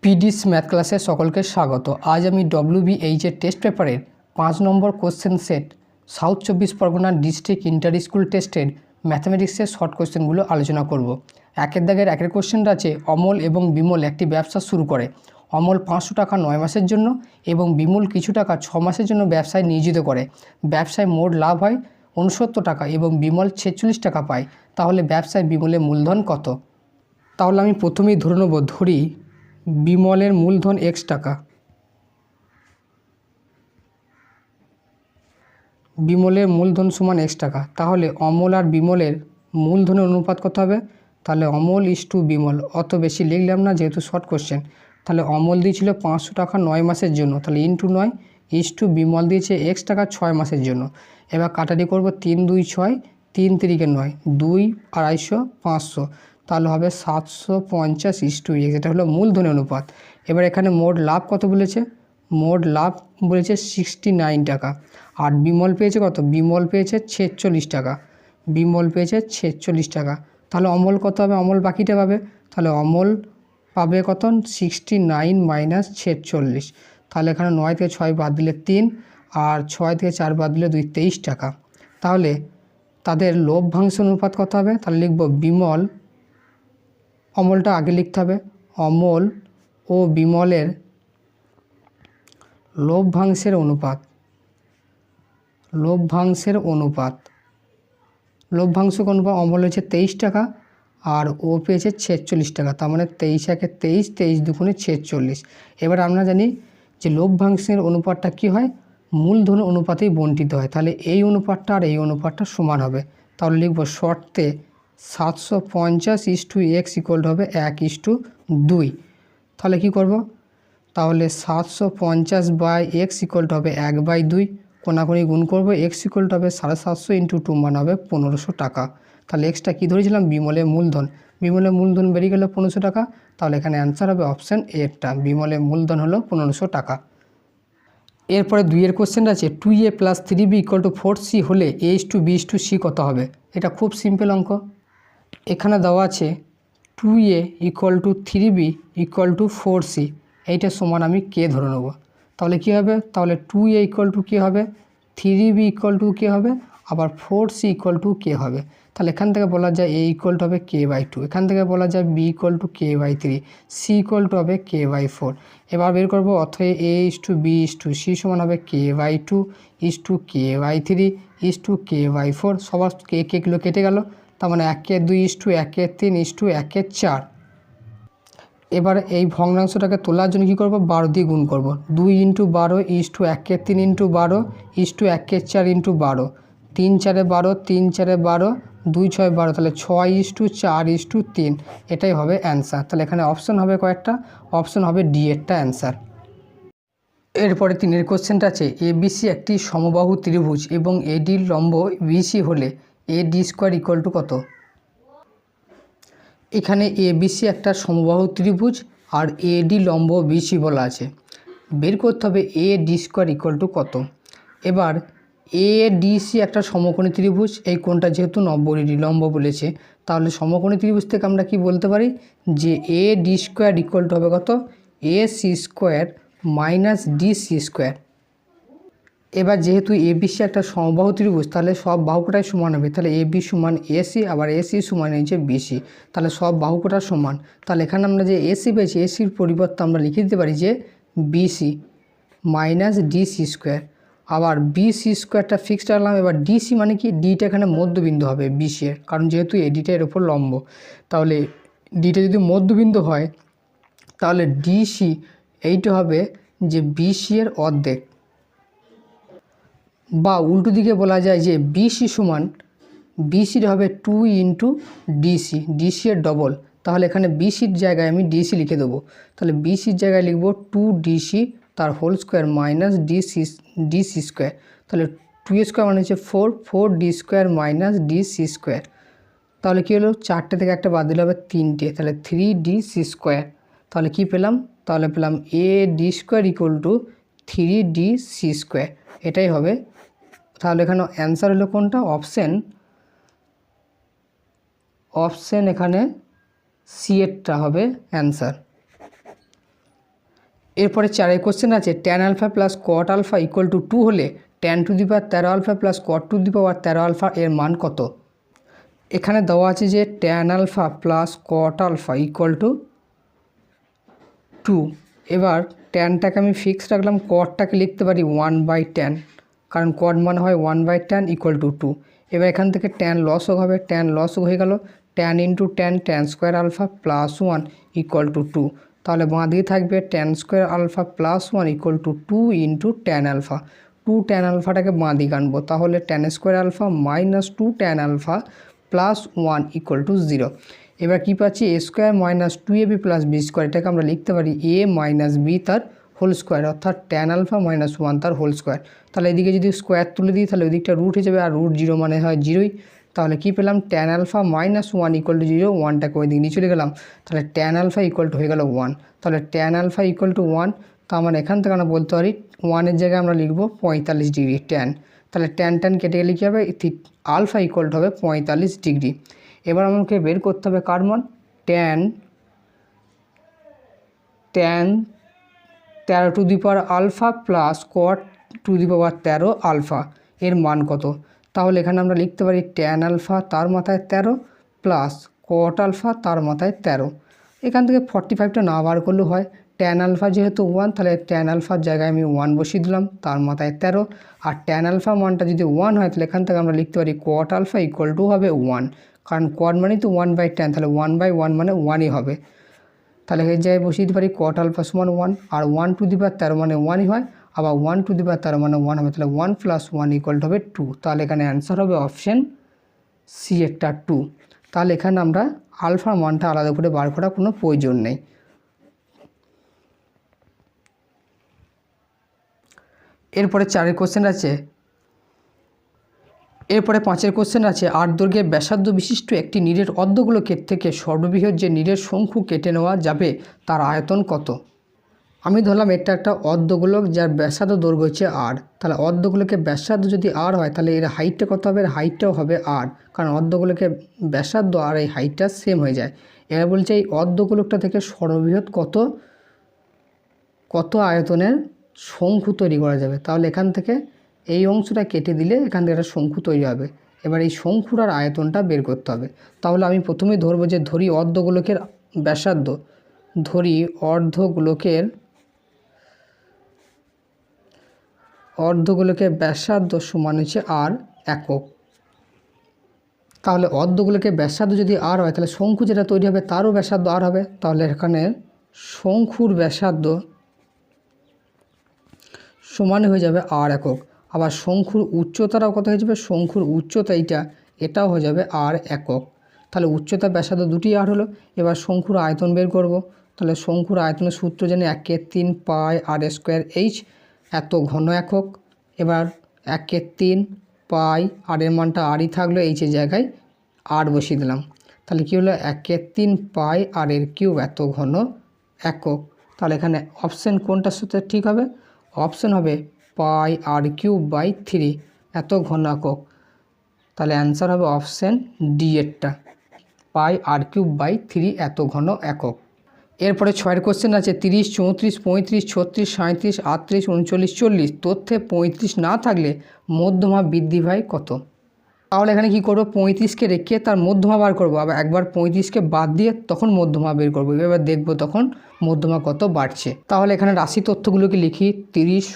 পিডিস math ক্লাসে সকলকে স্বাগত। আজ আমি WBH এর টেস্ট পেপারের 5 নম্বর question set south 24 Parganas district inter school টেস্টের ম্যাথামেটিক্সের শর্ট কোশ্চেনগুলো আলোচনা করব। একের দাগের একের কোশ্চেনটা আছে, অমল এবং বিমল একটি ব্যবসা শুরু করে। অমল 500 টাকা 9 মাসের জন্য এবং বিমল কিছু টাকা 6 মাসের জন্য ব্যবসায় নিয়োজিত করে। ব্যবসায় মোট লাভ হয় 69 টাকা এবং বিমল 46 টাকা পায়। তাহলে ব্যবসায় বিমলের মূলধন কত? তাহলে আমি প্রথমেই ধরি বিমলের মূলধন x টাকা। বিমলের মূলধন সমান x টাকা। তাহলে অমল আর বিমলের মূলধনের অনুপাত কত হবে? তাহলে অমল ইস্টু বিমল, অত বেশি লিখলাম না যেহেতু শর্ট কোশ্চেন। তাহলে অমল দিয়েছিল 500 টাকা 9 মাসের জন্য, তাহলে ইন্টু 9 ইস্টু বিমল দিয়েছে x টাকা 6 মাসের জন্য। এবার কাটাটি করব, 3 2 6, 3 3 9, 2 250 500, তাহলে হবে 750 ইস্টু x। এটা হলো মূলধনের অনুপাত। এবার এখানে মোট লাভ কত বলেছে? মোট লাভ বলেছে 69 টাকা। আর বিমল পেয়েছে কত? বিমল পেয়েছে 46 টাকা। বিমল পেয়েছে 46 টাকা। তাহলে অমল কত হবে? অমল বাকিটা পাবে। তাহলে অমল পাবে কত? 69 মাইনাস 46। তাহলে এখানে 9 থেকে 6 বাদ দিলে 3, আর 6 থেকে 4 বাদ দিলে 2, 23 টাকা। তাহলে তাদের লভ্যাংশ অনুপাত কত হবে? তাহলে লিখব বিমল, অমলটা আগে লিখতে হবে, অমল ও বিমলের লভ্যাংশের অনুপাত। লভ্যাংশের অনুপাত অমল হচ্ছে 23 টাকা আর ও পেয়েছে 46 টাকা। তার মানে 23 একে 23, 23 দুগুণে 46। এবার আমরা জানি যে লভ্যাংশের অনুপাতটা কি হয়? মূলধন অনুপাতেই বণ্টিত হয়। তাহলে এই অনুপাতটা আর এই অনুপাতটা সমান হবে। তাহলে লিখব শর্তে 750 ইস্টু x ইকুয়াল হবে 1:2। তাহলে কি করব? তাহলে 750 বাই x ইকুয়াল হবে 1/2। কোনাকুনি গুণ করব, x ইকুয়াল হবে 750 ইন্টু 2 মান হবে 1500 টাকা। তাহলে এক্সটা কী ধরেছিলাম? বিমলের মূলধন। বিমলের মূলধন বেরিয়ে গেল 1500 টাকা। তাহলে এখানে অ্যান্সার হবে অপশান এরটা, বিমলের মূলধন হলো 1500 টাকা। এরপরে 2 কোশ্চেন আছে, 2a + 3b = 4c হলে a:b:c কত হবে? এটা খুব সিম্পল অঙ্ক। এখানে দেওয়া আছে 2a = 3b = 4c, এইটা সমান আমি কে ধরে নেব। তাহলে কি হবে? তাহলে 2a = কে হবে, 3b = কে হবে, আবার 4c = কে হবে। তাহলে এখান থেকে বলা যায় a = হবে k/2, এখান থেকে বলা যায় b = k/3, c = হবে k/4। এবার বের করব, অতএব a:b:c সমান হবে k/2 k/3 k/4। সবার কেগুলো কেটে গেল। তার মানে 1/2 1/3 1/4। এবার এই ভগ্নাংশটাকে তোলার জন্য কী করব? 12 দিয়ে গুণ করব। 2 × 12 1/3 × 12 1/4 × 12, 3 4 12, 3 4 12, 2 6 12, তাহলে 6:4:3। এটাই হবে অ্যান্সার। তাহলে এখানে অপশন হবে কয়েকটা, অপশন হবে ডি এরটা অ্যান্সার। এরপরে 3 কোশ্চেনটা আছে, ABC একটি সমবাহু ত্রিভুজ এবং AD লম্ব BC হলে AD² = কত? এখানে ABC একটা সমবাহু ত্রিভুজ আর AD লম্ব BC বলা আছে। বের করতে হবে AD² = কত। এবার ADC একটা সমকোণী ত্রিভুজ, এই কোণটা যেহেতু 90 ডিগ্রি লম্ব বলেছে, তাহলে সমকোণী ত্রিভুজ থেকে আমরা কি বলতে পারি যে AD² হবে কত? AC² - DC²। এবার যেহেতু ABC একটা সমবাহু ত্রিভুজ, তাহলে সব বাহুকোটাই সমান হবে। তাহলে AB সমান AC, আবার AC সমান হচ্ছে BC, তাহলে সব বাহুকোটা সমান। তাহলে এখানে আমরা যে AC পেয়েছি, ACর পরিবর্তে আমরা লিখে দিতে পারি যে BC - DC²। আবার BC²টা ফিক্সড রাখলাম। এবার DC মানে কি? ডিটা এখানে মধ্যবিন্দু হবে BC এর, কারণ যেহেতু এডিটা এর ওপর লম্ব। তাহলে ডিটা যদি মধ্যবিন্দু হয় তাহলে DC এইটা হবে যে BC এর অর্ধেক, বা উল্টো দিকে বলা যায় যে BCর হবে 2 × DC এর ডবল। তাহলে এখানে BCর জায়গায় আমি DC লিখে দেবো। তাহলে BCর জায়গায় লিখব 2DC তার হোল স্কোয়ার মাইনাস DC²। তাহলে 2² মানে হচ্ছে 4, 4D² - DC²। তাহলে কী হলো? 4টে থেকে একটা বাদ দিলে হবে 3টে, তাহলে 3DC²। তাহলে কি পেলাম? তাহলে পেলাম AD² = 3DC²। এটাই হবে। তাহলে এখানে অ্যান্সার হলো কোনটা? অপশান এখানে সি এরটা হবে অ্যান্সার। এরপরে 4 কোশ্চেন আছে tan alpha plus cot alpha equal to 2 হলে tan to the power 13 alpha plus cot to the power 13 alpha এর মান কত। এখানে দেওয়া আছে যে tan alpha plus cot alpha equal to 2। এবার ট্যানটাকে আমি ফিক্স রাখলাম, কটটাকে লিখতে পারি 1/10, কারণ কট মানে হয় 1/10 ইকুয়াল টু 2। এবার এখান থেকে ট্যান লসও হবে, ট্যান লস হয়ে গেল, tan into tan, tan square alpha plus 1 equal to 2। তাহলে বাঁ দিকে থাকবে tan square alpha plus 1 equal to 2 into tan alpha. 2 tan আলফাটাকে বাঁ দিকে আনবো, তাহলে tan square alpha minus 2 tan alpha plus 1 equal to 0। এবার কী পাচ্ছি, a square minus 2ab plus b square, এটাকে আমরা লিখতে পারি এ মাইনাস বি তার হোল স্কোয়ার, অর্থাৎ ট্যান আলফা মাইনাস 1 তার হোল স্কোয়ার। তাহলে এদিকে যদি স্কোয়ার তুলে দিই তাহলে ওইদিকটা রুট হয়ে যাবে, আর রুট 0 মানে হয় 0ই। তাহলে কী পেলাম, tan alpha minus 1 equal to 0, 1টাকে ওই দিকে নিয়ে চলে গেলাম, তাহলে ট্যান আলফা ইকুয়াল টু হয়ে গেল 1। তাহলে ট্যান আলফা ইকুয়াল টু 1, তার মানে এখান থেকে আমরা বলতে পারি 1-এর জায়গায় আমরা লিখব 45 ডিগ্রি ট্যান। তাহলে ট্যান ট্যান কেটে গেলে কী হবে, আলফা ইকুয়াল টু হবে 45 ডিগ্রি। এবার আমাকে বের করতে হবে কার মান, tan 13 to the power alpha plus cot to the power 13 alpha এর মান কত। তাহলে এখানে আমরা লিখতে পারি ট্যান আলফা তার মাথায় 13 প্লাস কট আলফা তার মাথায় 13। এখান থেকে 45টা না বার করলেও হয়, ট্যান আলফা যেহেতু 1, তাহলে ট্যান আলফার জায়গায় আমি 1 বসিয়ে দিলাম, তার মাথায় 13। আর ট্যান আলফা মানটা যদি 1 হয় তাহলে এখান থেকে আমরা লিখতে পারি কট আলফা ইকুয়াল টু হবে 1, কারণ কট মানেই তো 1/10, তাহলে 1/1 মানে 1ই হবে। তাহলে এর জায়গায় বসিয়ে দিতে পারি কট আলফা সমান 1, আর 1 টু দি পাওয়ার 13 মানে 1ই হয়, আবার 1 টু দি পাওয়ার 13 মানে 1 হবে, তাহলে 1 প্লাস 1 ইকুয়াল টু হবে 2। তাহলে এখানে অ্যান্সার হবে অপশন সি একটা 2। তাহলে এখানে আমরা আলফার মানটা আলাদা করে বার করার কোনো প্রয়োজন নেই। এরপরে 4 কোশ্চেন আছে, এরপরে 5 কোশ্চেন আছে 8 দৈর্ঘ্যের ব্যাসার্ধ বিশিষ্ট একটি নীরের অর্ধগোলকের থেকে সর্ববৃহৎ যে নীরের শঙ্কু কেটে নেওয়া যাবে তার আয়তন কত। আমি ধরলাম এটা একটা অর্ধগোলক যার ব্যাসার্ধ দৈর্ঘ্য হচ্ছে আর, তাহলে অর্ধগোলকের ব্যাসার্ধ যদি আর হয় তাহলে এর হাইটটা কত হবে, এর হাইটটাও হবে আর, কারণ অর্ধগোলকের ব্যাসার্ধ আর এই হাইটটা সেম হয়ে যায়। এবার বলছে এই অর্ধগোলকটা থেকে সর্ববৃহৎ কত আয়তনের শঙ্কু তৈরি করা যাবে। তাহলে এখান থেকে এই অংশটা কেটে দিলে এখান থেকে একটা শঙ্কু তৈরি হবে। এবার এই শঙ্কুর আর আয়তনটা বের করতে হবে। তাহলে আমি প্রথমেই ধরবো যে ধরি অর্ধগোলকের ব্যাসার্ধ, ধরি অর্ধগোলকের ব্যাসার্ধ সমান হচ্ছে আর একক। তাহলে অর্ধগোলকের ব্যাসার্ধ যদি আর হয় তাহলে শঙ্কু যেটা তৈরি হবে তারও ব্যাসার্ধ আর হবে। তাহলে এখানে শঙ্কুর ব্যাসার্ধ সমান হয়ে যাবে আর একক। আবার শঙ্কুর উচ্চতাটাও কত হয়ে যাবে, শঙ্কুর উচ্চতা এটাও হয়ে যাবে আর একক। তাহলে উচ্চতা ব্যাসার্ধ দুটি আর হলো। এবার শঙ্কুর আয়তন বের করব। তাহলে শঙ্কুর আয়তনের সূত্র জানি 1/3 পাই আর স্কোয়ার এইচ, এত ঘন একক। এবার 1/3 পাই আর এর মানটা আরই থাকলো, এইচের জায়গায় আর বসিয়ে দিলাম। তাহলে কী হলো, 1/3 পাই আর এর কিউব এত ঘন একক। তাহলে এখানে অপশান কোনটার সাথে ঠিক হবে, অপশান হবে পাই আর কিউব বাই 3 এত ঘন একক। তাহলে অ্যান্সার হবে অপশান ডি এরটা, পাই আর কিউব বাই 3 এত ঘন একক। এরপরে 6 কোশ্চেন আছে 30, 34, 35, 36, 37, 38, 39, 40 তথ্যে 35 না থাকলে মধ্যমা বৃদ্ধি পায় কত। তাহলে এখানে কি করব, 35কে রেখে তার মধ্যমা বার করব, আবার একবার 35কে বাদ দিয়ে তখন মধ্যমা বের করব। এবার দেখব তখন মধ্যমা কত বাড়ছে। তাহলে এখানে রাশি তথ্যগুলোকে লিখি 30,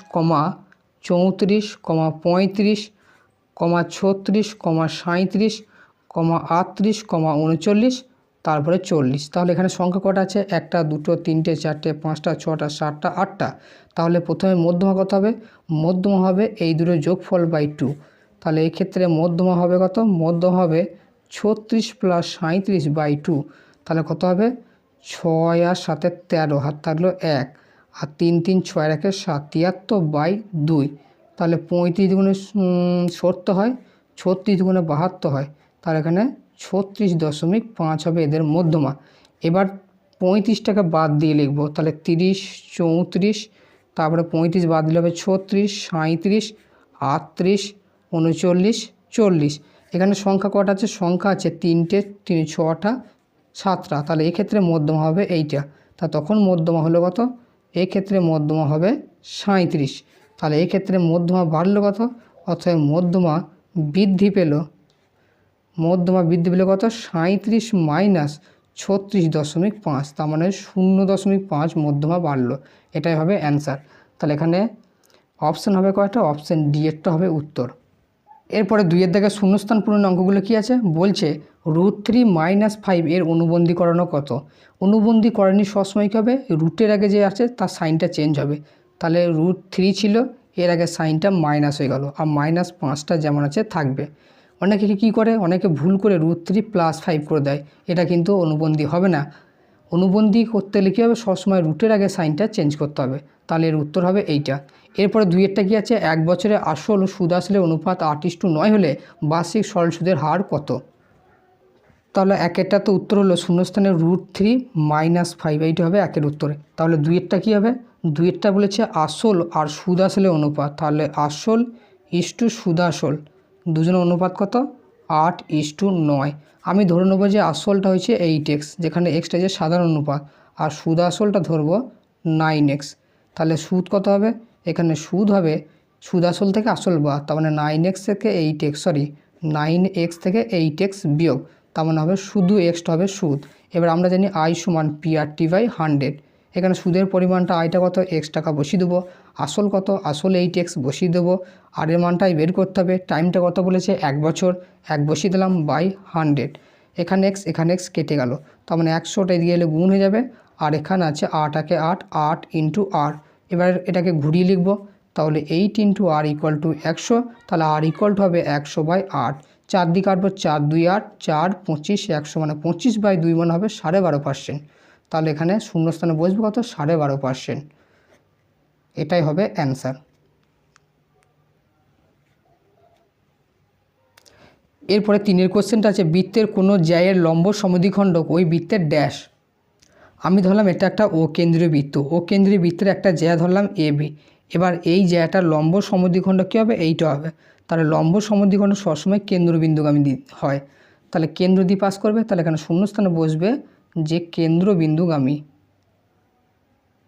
34, 35, 36, 37, 38, 39, তারপরে 40। তাহলে এখানে সংখ্যা কটা আছে, 1, 2, 3, 4, 5, 6, 7, 8টা। তাহলে প্রথমে মধ্যমা কত হবে, মধ্যমা হবে এই দুটোর যোগফল বাই 2। তাহলে এই ক্ষেত্রে মধ্যমা হবে কত, মধ্যমা হবে 36 প্লাস 37 বাই 2। তাহলে কত হবে, 6 আর 7 13, হাত থাকলো 1, আর 3 3 6 1 7, 73 বাই 2। তাহলে 35 দুগুণে 70 হয়, 36 দুগুণে 72 হয়। তাহলে এখানে 36.5 হবে এদের মধ্যমা। এবার 35টাকে বাদ দিয়ে লিখব, তাহলে 30, 34, তারপরে 35 বাদ দিলে হবে 36, 37, 38, 39, 40। এখানে সংখ্যা কটা আছে, সংখ্যা আছে 3টে, 3 6টা 7টা। তাহলে এক্ষেত্রে মধ্যমা হবে এইটা। তা তখন মধ্যমা হলো কত, এই ক্ষেত্রে মধ্যমা হবে 37। তাহলে এই ক্ষেত্রে মধ্যমা বাড়লো কত, অর্থাৎ মধ্যমা বৃদ্ধি পেল কত 37 মাইনাস 36.5, তার মানে 0.5 মধ্যমা বাড়লো। এটাই হবে অ্যান্সার। তাহলে এখানে অপশান হবে কয়টা, অপশান ডি এরটা হবে উত্তর। এরপরে 2-এর দাগে শূন্যস্থান পূরণ অঙ্কগুলো কি আছে বলছে, √3 - 5 এর অনুবন্ধীকরণ কত। অনুবন্ধীকরণই সবসময় কী হবে, রুটের আগে যে আছে তার সাইনটা চেঞ্জ হবে। তাহলে √3 ছিল, এর আগে সাইনটা মাইনাস হয়ে গেল, আর -5টা যেমন আছে থাকবে। অনেকে কী করে, অনেকে ভুল করে √3 + 5 করে দেয়, এটা কিন্তু অনুবন্ধী হবে না। অনুবন্ধী করতে হলে কী হবে, সবসময় রুটের আগে সাইনটা চেঞ্জ করতে হবে। তাহলে এর উত্তর হবে এইটা। এরপরে 2-এরটা কী আছে, 1 বছরে আসল ও সুদ আসলের অনুপাত 8:9 হলে বার্ষিক সরল সুদের হার কত। তাহলে 1-এরটা তো উত্তর হলো শূন্যস্থানে √3 - 5, এইটা হবে 1-এর উত্তরে। তাহলে 2-এরটা কী হবে, 2-এরটা বলেছে আসল আর সুদ আসলের অনুপাত, তাহলে আসল ইস্টু সুদ আসল দুজনের অনুপাত কত, 8:9। আমি ধরে নেবো যে আসলটা হচ্ছে 8x, যেখানে এক্সটা যে সাধারণ অনুপাত, আর সুদ আসলটা ধরবো 9x। তাহলে সুদ কত হবে, এখানে সুদ হবে সুদ আসল থেকে আসল বাদ, তার মানে 9x থেকে 9x থেকে 8x বিয়োগ, তার মানে হবে শুধু এক্সটা হবে সুদ। এবার আমরা জানি I = PRT/100। এখানে সুদের পরিমাণটা আইটা কত, x টাকা বসিয়ে দেবো, আসল কত, আসল 8x বসিয়ে দেবো, আর এর মানটাই বের করতে হবে। টাইমটা কত বলেছে, 1 বছর, 1 বসিয়ে দিলাম বাই 100। এখানে x কেটে গেল, তার মানে 100টা এদিকে এলে গুণ হয়ে যাবে, আর এখানে আছে 8 × 8, 8 × r। এবার এটাকে ঘুরিয়ে লিখব, তাহলে 8 × r = 100, তাহলে r = হবে 100/8। 4 দিয়ে কাটবো, 4 × 2 = 8, 4 × 25 = 100, মানে 25/2 মানে হবে 12.5%। তাহলে এখানে শূন্যস্থানে বসবে কত, 12.5%। এটাই হবে অ্যান্সার। এরপরে 3-এর কোশ্চেনটা আছে, বৃত্তের কোনো জ্যায়ের লম্ব সমদ্বিখণ্ডক ওই বৃত্তের ড্যাশ। আমি ধরলাম এটা একটা ও কেন্দ্রীয় বৃত্ত, ও কেন্দ্রীয় বৃত্তের একটা জ্যা ধরলাম AB। এবার এই জ্যাটার লম্ব সমদ্বিখণ্ডক কী হবে, এইটা হবে। তাহলে লম্ব সমদ্বিখণ্ডক সবসময় কেন্দ্রবিন্দুগামী হয়, তাহলে কেন্দ্র দিয়ে পাস করবে, তাহলে এখানে শূন্যস্থানে বসবে যে কেন্দ্রবিন্দুগামী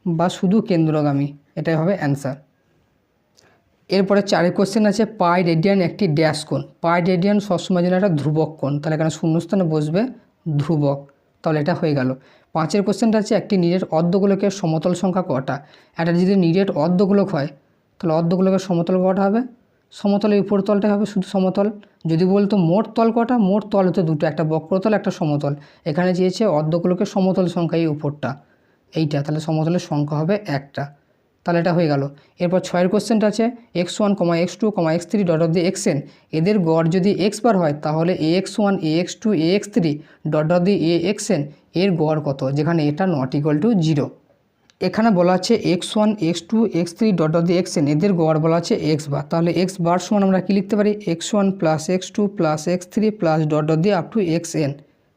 বা শুধু কেন্দ্রগামী, এটাই হবে অ্যান্সার। এরপরে 4-এর কোশ্চেন আছে, পাই রেডিয়ান একটি ড্যাশ কোণ। পাই রেডিয়ান সবসময় যেন একটা ধ্রুবক কোণ, তাহলে এখানে শূন্যস্থানে বসবে ধ্রুবক, তাহলে এটা হয়ে গেল। 5-এর কোশ্চেনটা আছে, একটি নিরেট অর্ধগোলকের সমতল সংখ্যা কটা। একটা যদি নিরেট অর্ধগোলক হয়, তাহলে অর্ধগোলকের সমতল কটা হবে, সমতলের উপর তলটাই হবে শুধু সমতল। যদি বলতো মোট তল কটা, মোট তল হতো দুটো, একটা বক্রতল একটা সমতল। এখানে চেয়েছে অর্ধগোলকের সমতল সংখ্যা, এই উপরটা এইটা, তাহলে সমতলের সংখ্যা হবে একটা, তাহলে এটা হয়ে গেল। এরপর 6-এর কোশ্চেনটা আছে, x1, x2, x3 xn এদের গড় যদি x বার হয়, তাহলে ax1, ax2, ax3 axn এর গড় কত, যেখানে এটা ≠ 0। এখানে বলা আছে x1, x2, x3 xn এদের গড় বলা আছে x বার, তাহলে x বার সমান আমরা কি লিখতে পারি, x1 + x2 + x3 + xn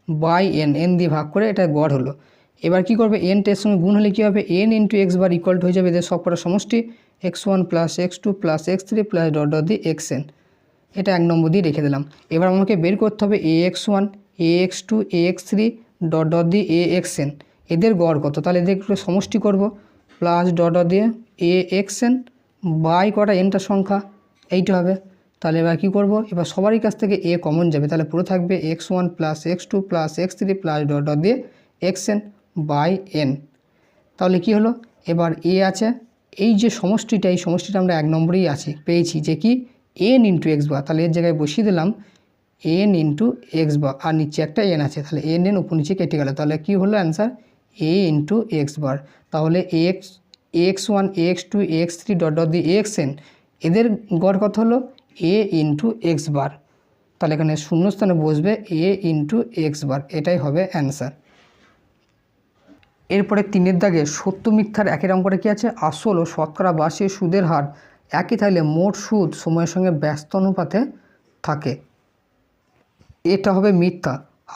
by n দিয়ে ভাগ করে এটা গড় হলো। এবার কি করবে, n এর সঙ্গে গুণ হলে কী হবে, n × x বার = হয়ে যাবে এদের সবকটা সমষ্টি, x1 + x2 + x3 + xn। এটা 1 নম্বর দিয়ে রেখে দিলাম। এবার আমাকে বের করতে হবে ax1, ax2, ax3 axn এদের গড় কত, তাহলে এদের সমষ্টি করব, প্লাস axn বাই কটা nটা সংখ্যা, এইটা হবে। তাহলে এবার কী করব, এবার সবারই কাছ থেকে a কমন যাবে, তাহলে পুরো থাকবে x1 + x2 + x3 + xn by n। তাহলে কি হলো, এবার a আছে, এই যে সমষ্টিটা, এই সমষ্টিটা আমরা 1 নম্বরেই আছে পেয়েছি, যে কি n × x বার, তাহলে এর জায়গায় বসিয়ে দিলাম n × x বার, আর নিচে একটা n আছে, তাহলে n উপর নিচে কেটে গেল, তাহলে কি হলো অ্যান্সার, a × x বার। তাহলে ax1, ax2, ax3 axn এদের গড় কত হলো, a × x বার, তাহলে এখানে শূন্যস্থানে বসবে a × x বার, এটাই হবে অ্যান্সার। এরপরে 3-এর দাগে সত্য মিথ্যার একের অঙ্কটা কী আছে, আসল ও শতকরা বার্ষিক সুদের হার একই থাকলে মোট সুদ সময়ের সঙ্গে ব্যস্ত অনুপাতে থাকে। এটা হবে মিথ্যা।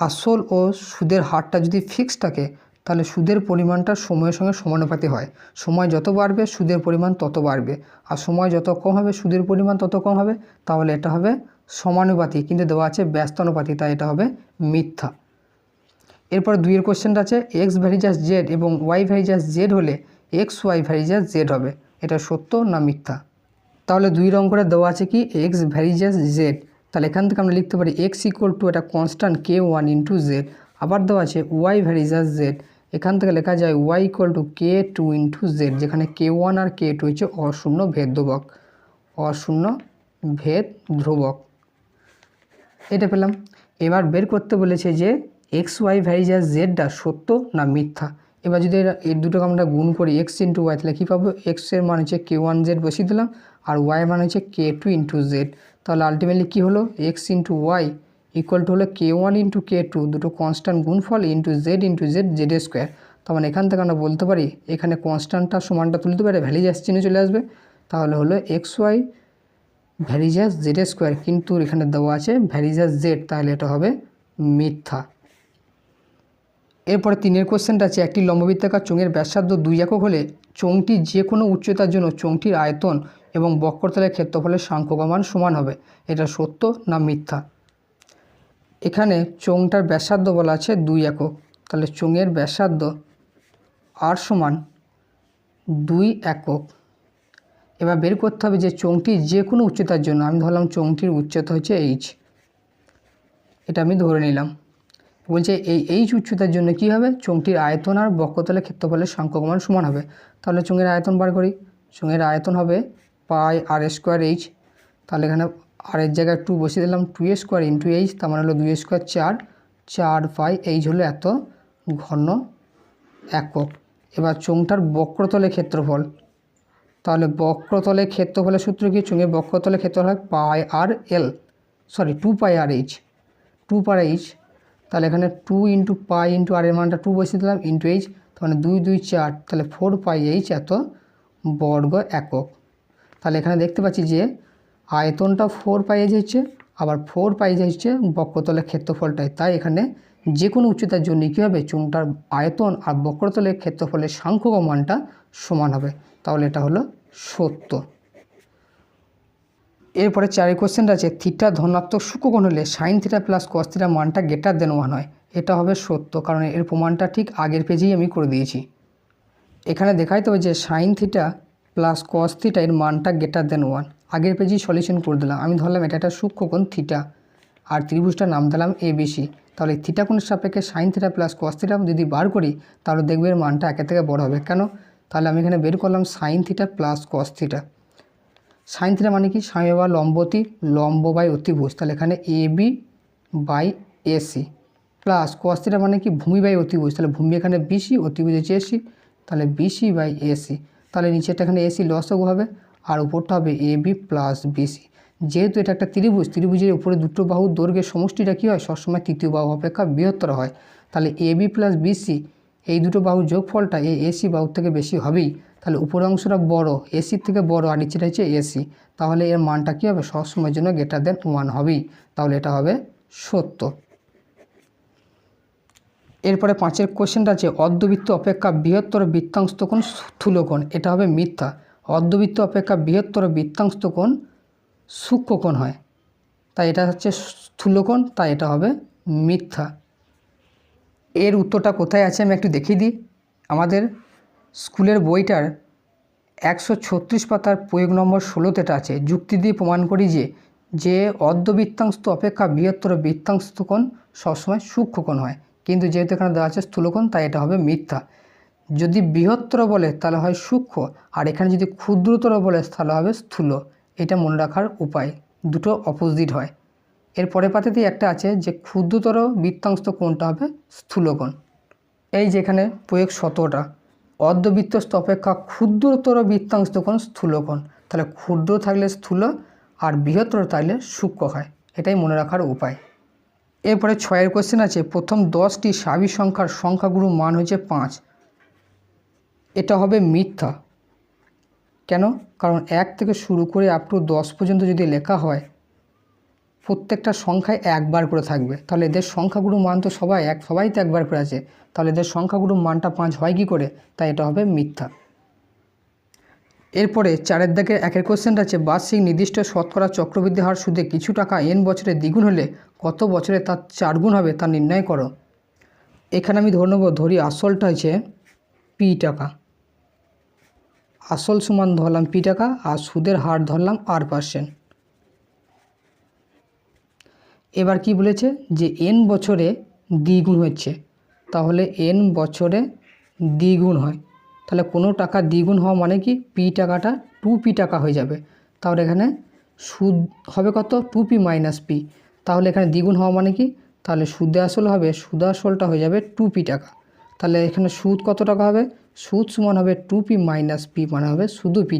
আসল ও সুদের হারটা যদি ফিক্স থাকে, তাহলে সুদের পরিমাণটা সময়ের সঙ্গে সমানুপাতি হয়। সময় যত বাড়বে সুদের পরিমাণ তত বাড়বে, আর সময় যত কম হবে সুদের পরিমাণ তত কম হবে, তাহলে এটা হবে সমানুপাতি, কিন্তু দেওয়া আছে ব্যস্ত অনুপাতি, তাই এটা হবে মিথ্যা। এরপর 2-এর কোশ্চেনটা আছে, x ভার্সেস z এবং y ভার্সেস z হলে এক্স ওয়াই ভ্যারিজাস জেড হবে। এটা সত্য না মিথ্যা? তাহলে 2 রং করে দেওয়া আছে কি এক্স ভ্যারিজাস জেড। তাহলে এখান থেকে আমরা লিখতে পারি এক্স ইকুয়াল টু এটা কনস্ট্যান্ট K1 ইন্টু জেড। আবার দেওয়া আছে ওয়াই ভ্যারিজাস জেড, এখান থেকে লেখা যায় y equal to K2 into z, যেখানে K1 আর K2 হচ্ছে অশূন্য ভেদ ধ্রুবক, অশূন্য ভেদ ধ্রুবক। এটা পেলাম। এবার বের করতে বলেছে যে এক্স ওয়াই ভ্যারিজাস জেডটা সত্য না মিথ্যা। এবার যদি এর দুটোকে আমরা গুণ করি এক্স ইন্টু ওয়াই, তাহলে কী পাবো? এক্সের মান হচ্ছে K1 জেড বসিয়ে দিলাম, আর ওয়াই মান হচ্ছে K2 ইন্টু জেড। তাহলে আলটিমেটলি কী হলো? X into y equal to হলো K1 ইন্টু K2, দুটো কনস্ট্যান্ট গুণফল ইন্টু জেড জেড স্কোয়ার। তার মানে এখান থেকে আমরা বলতে পারি এখানে কনস্ট্যান্টটা সমানটা তুলতে পারে, ভ্যালিজাস চিহ্ন চলে আসবে। তাহলে হলো x y varies as z square, কিন্তু এখানে দেওয়া আছে ভ্যারিজাস জেড, তাহলে এটা হবে মিথ্যা। এরপরে 3 কোশ্চেনটা আছে, একটি লম্ববৃত্তাকার চোঙের ব্যাসার্ধ 2 একক হলে চোঙটি যে কোনো উচ্চতার জন্য চোঙটির আয়তন এবং বক্রতলের ক্ষেত্রফলের সাংখ্যক মান সমান হবে। এটা সত্য না মিথ্যা? এখানে চোঙটার ব্যাসার্ধ বলা আছে 2 একক, তাহলে চোঙের ব্যাসার্ধ আর সমান 2 একক। এবার বের করতে হবে যে চোঙটি যে কোনো উচ্চতার জন্য, আমি ধরলাম চোঙটির উচ্চতা হচ্ছে এইচ, এটা আমি ধরে নিলাম। বলছে এই এইচ উচ্চতার জন্য কি হবে? চোঙটির আয়তন আর বক্রতলের ক্ষেত্রফলের সাংখ্যক মান সমান হবে। তাহলে চোঙের আয়তন বার করি। চোঙের আয়তন হবে পাই আর স্কোয়ার এইচ, তাহলে এখানে আর এর জায়গায় 2 বসিয়ে দিলাম, 2 স্কোয়ার ইন্টু এইচ, তার মানে হলো 2 স্কোয়ার 4, 4 পাই এইচ হলো এত ঘন একক। এবার চোঙটার বক্রতলের ক্ষেত্রফল, তাহলে বক্রতলের ক্ষেত্রফলের সূত্র কি? চোঙের বক্রতলের ক্ষেত্রফল হয় পাই আর এল, সরি 2 পাই আর এইচ, 2 পাই এইচ। তাহলে এখানে 2 ইন্টু পাই ইন্টু আর এর মানটা 2 বসিয়ে দিলাম ইন্টু এইচ, তাহলে 2 2 4, তাহলে 4 পাই এইচ এত বর্গ একক। তাহলে এখানে দেখতে পাচ্ছি যে আয়তনটা 4 পাই এইচ হচ্ছে, আবার 4 পাই এইচ হচ্ছে বক্রতলের ক্ষেত্রফলটাই। তাই এখানে যে কোনো উচ্চতার জন্য কী হবে? চোঙটার আয়তন আর বক্রতলের ক্ষেত্রফলের সাংখ্যক মানটা সমান হবে। তাহলে এটা হলো সত্য। এরপরে 4 কোশ্চেনটা আছে, থিটা ধনাত্মক সূক্ষ্মকোণ হলে sine theta plus cos theta মানটা গ্রেটার দেন 1 হয়। এটা হবে সত্য, কারণ এর প্রমাণটা ঠিক আগের পেজেই আমি করে দিয়েছি। এখানে দেখাইতে হবে যে sine theta plus cos theta এর মানটা গ্রেটার দেন 1, আগের পেজেই সলিউশন করে দিলাম। আমি ধরলাম এটা একটা সূক্ষ্মকোণ থিটা, আর ত্রিভুজটার নাম দিলাম ABC। তাহলে থিটা কোণের সাপেক্ষে sine theta plus cos theta যদি বার করি, তাহলে দেখবে এর মানটা একের থেকে বড় হবে। কেন? তাহলে আমি এখানে বের করলাম sine theta plus cos theta. Sine theta মানে কি? সামনে বা লম্বতি, লম্ব বাই অতিভুজ, তাহলে এখানে AB by AC, plus cos theta মানে কি? ভূমি বাই অতিভুজ, তাহলে ভূমি এখানে BC, অতিভুজ হচ্ছে AC, তাহলে BC বাই AC। তাহলে নিচেরটা এখানে AC লসগু হবে, আর উপরটা হবে AB প্লাস BC। যেহেতু এটা একটা ত্রিভুজ, ত্রিভুজের উপরে দুটো বাহুর দৈর্ঘ্যের সমষ্টিটা কী হয়? সবসময় তৃতীয় বাহু অপেক্ষা বৃহত্তর হয়। তাহলে AB প্লাস BC এই দুটো বাহুর যোগফলটা এই AC বাহুর থেকে বেশি হবেই। তাহলে উপরের অংশটা বড়, এসির থেকে বড়, আর নিচেটা হচ্ছে AC, তাহলে এর মানটা কী হবে? সবসময়ের জন্য গ্রেটার দেন 1 হবেই। তাহলে এটা হবে সত্য। এরপরে 5 কোশ্চেনটা আছে, অর্ধবৃত্ত অপেক্ষা বৃহত্তর বৃত্তাংশ কোণ স্থূলকোণ। এটা হবে মিথ্যা। অর্ধবৃত্ত অপেক্ষা বৃহত্তর বৃত্তাংশ কোণ সূক্ষ্মকোণ হয়, তাই এটা হচ্ছে স্থূলকোণ, তাই এটা হবে মিথ্যা। এর উত্তরটা কোথায় আছে আমি একটু দেখিয়ে দিই। আমাদের স্কুলের বইটার 136 পাতার প্রয়োগ নম্বর 16তে এটা আছে। যুক্তি দিয়ে প্রমাণ করি যে অর্ধবৃত্তাংশ অপেক্ষা বৃহত্তর বৃত্তাংশ কোণ সবসময় সূক্ষ্মকোণ হয়, কিন্তু যেহেতু এখানে দেওয়া আছে স্থূলকোণ, তাই এটা হবে মিথ্যা। যদি বৃহত্তর বলে তাহলে হয় সূক্ষ্ম, আর এখানে যদি ক্ষুদ্রতর বলে তাহলে হবে স্থূল। এটা মনে রাখার উপায়, দুটো অপোজিট হয়। এর পরের পাতাতেই একটা আছে যে ক্ষুদ্রতর বৃত্তাংশ কোণটা হবে স্থূলকোণ। এই যেখানে প্রয়োগ 17টা, অর্ধবৃত্তস্থ অপেক্ষা ক্ষুদ্রতর বৃত্তাংশ কোণ স্থূলকোণ, তাহলে ক্ষুদ্র থাকলে স্থূল আর বৃহত্তর থাকলে সূক্ষ্ম হয়, এটাই মনে রাখার উপায়। এরপরে 6 কোশ্চেন আছে, প্রথম 10টি স্বাভাবিক সংখ্যার সংখ্যাগুরু মান হচ্ছে 5। এটা হবে মিথ্যা। কেন? কারণ 1 থেকে শুরু করে আপ টু 10 পর্যন্ত যদি লেখা হয়, প্রত্যেকটা সংখ্যায় একবার করে থাকবে, তাহলে এদের সংখ্যাগুরু মান তো সবাই তো একবার করে আছে, তাহলে এদের সংখ্যাগুরু মানটা 5 হয় কী করে? তাই এটা হবে মিথ্যা। এরপরে 4 দাগের 1 কোশ্চেনটা আছে, বার্ষিক নির্দিষ্ট শতকরা চক্রবৃদ্ধি হার সুদে কিছু টাকা n বছরে দ্বিগুণ হলে কত বছরে তার 4 গুণ হবে তা নির্ণয় করো। এখানে আমি ধরি আসলটা হচ্ছে P টাকা, আসল সমান ধরলাম পি টাকা আর সুদের হার ধরলাম R%। এবার কি বলেছে যে n বছরে দ্বিগুণ হচ্ছে, তাহলে n বছরে দ্বিগুণ হয়, তাহলে কোনো টাকা দ্বিগুণ হওয়া মানে কি পি টাকাটা 2p টাকা হয়ে যাবে। তাহলে এখানে সুদ হবে কত 2p - p, তাহলে এখানে দ্বিগুণ হওয়া মানে কি, তাহলে সুদে আসল হবে, সুদ আসলটা হয়ে যাবে 2p টাকা। তাহলে এখানে সুদ কত টাকা হবে, সুদ সমান হবে 2p - p মানে হবে শুধু p।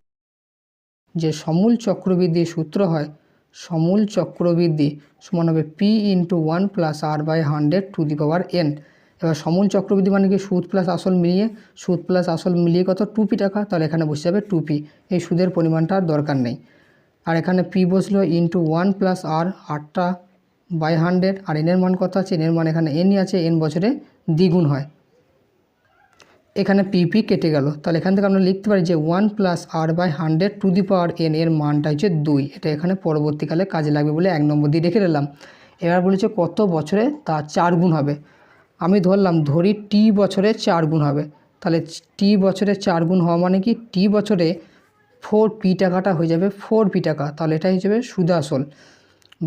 যে সমূল চক্রবৃদ্ধি সূত্র হয়, সমূল চক্রবৃদ্ধি সমান হবে p × 1 + r/100⁴n। এবার সমূল চক্রবৃদ্ধি মানে কি সুদ প্লাস আসল মিলিয়ে, সুদ প্লাস আসল মিলিয়ে কত 2p টাকা, তাহলে এখানে বসে যাবে 2p, এই সুদের পরিমাণটা আর দরকার নেই। আর এখানে p বসলো × 1 + r, 8/100, আর n এর মান কত আছে, n এর মান এখানে n আছে, n বছরে দ্বিগুণ হয়। এখানে p কেটে গেল, তাহলে এখান থেকে আমরা লিখতে পারি যে 1 + r/100⁴n এর মানটা হচ্ছে 2। এটা এখানে পরবর্তীকালে কাজে লাগবে বলে 1 নম্বর দিয়ে রেখে দিলাম। এবার বলেছে কত বছরে তা 4 গুণ হবে। আমি ধরি t বছরে 4 গুণ হবে, তাহলে t বছরে 4 গুণ হওয়া মানে কি t বছরে 4p টাকাটা হয়ে যাবে 4p টাকা, তাহলে এটাই হিসেবে সুদ আসল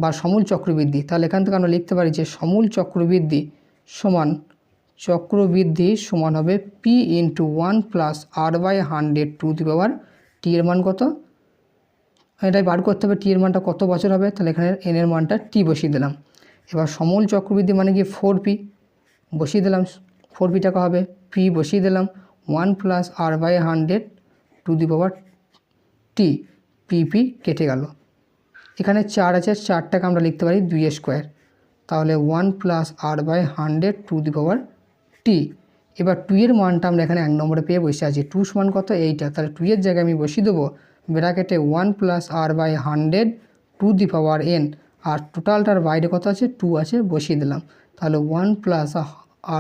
বা সমূল চক্রবৃদ্ধি। তাহলে এখান থেকে আমরা লিখতে পারি যে সমূল চক্রবৃদ্ধি সমান হবে p × 1 + r/100⁴t এর মান কত, এটাই বার করতে হবে t এর মানটা কত বছর হবে, তাহলে এখানে n এর মানটা t বসিয়ে দিলাম। এবার সমূল চক্রবৃদ্ধি মানে কি 4p বসিয়ে দিলাম, 4p টাকা হবে, p বসিয়ে দিলাম, 1 + r/100⁴t, p কেটে গেল। এখানে 4 আছে, 4টাকে আমরা লিখতে পারি 2^², তাহলে 1 + r/100⁴t। এবার 2 এর মানটা আমরা এখানে 1 নম্বরে পেয়ে বসে আছি, 2 সমান কত এইটা, তাহলে 2 এর জায়গায় আমি বসিয়ে দেবো ব্র্যাকেটে 1 + r/100⁴n, আর টোটালটার বাইরে কত আছে 2 আছে, বসিয়ে দিলাম, তাহলে 1 +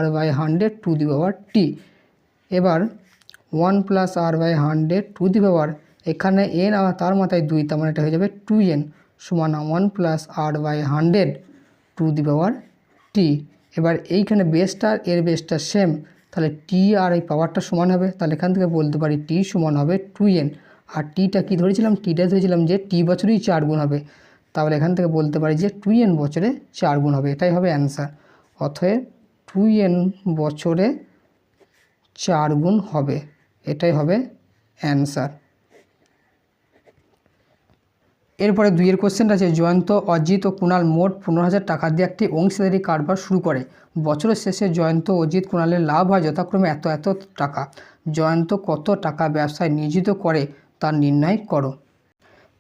r/100⁴t। এবার 1 + r/100⁴ এখানে n আর তার মাথায় 2, তার মানে এটা হয়ে যাবে 2n সমান 1 + r/100⁴t। এবার এইখানে বেসটা এর বেসটা সেম, তাহলে t আর এই পাওয়ারটা সমান হবে, তাহলে এখান থেকে বলতে পারি t সমান হবে 2n। আর টিটা কি ধরেছিলাম, টিটা ধরেছিলাম যে t বছরেই 4 গুণ হবে, তাহলে এখান থেকে বলতে পারি যে 2n বছরে 4 গুণ হবে, এটাই হবে অ্যান্সার। অতএব 2n বছরে 4 গুণ হবে, এটাই হবে অ্যান্সার। এরপরে 2 এর কোশ্চেনটা আছে, জয়ন্ত, অজিত ও কুণাল মোট 15,000 টাকা দিয়ে একটি অংশীদারি কারবার শুরু করে। বছরের শেষে জয়ন্ত, অজিত, কুণালের লাভ হয় যথাক্রমে এত এত টাকা। জয়ন্ত কত টাকা ব্যবসায় নিয়োজিত করে তা নির্ণয় করো।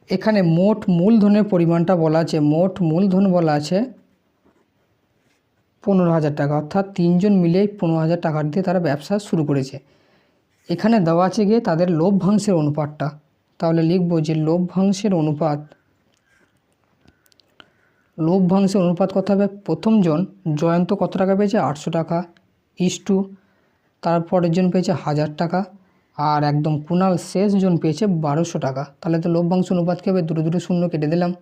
এখানে মোট মূলধনের পরিমাণটা বলা আছে, মোট মূলধন বলা আছে 15,000 টাকা, অর্থাৎ 3 জন মিলে 15,000 টাকা দিয়ে তারা ব্যবসা শুরু করেছে। এখানে দেওয়া আছে গিয়ে তাদের লভ্যাংশের অনুপাতটা, তাহলে লিখব যে লভ্যাংশের অনুপাত কত হবে, প্রথম জন জয়ন্ত কত টাকা পেয়েছে 800 টাকা, ইস্টু তারপরের জন পেয়েছে 1000 টাকা, আর একদম কুণাল শেষ জন পেয়েছে 1200 টাকা। তাহলে তো লভ্যাংশ অনুপাত কী হবে, দুটো দুটো শূন্য কেটে দিলাম,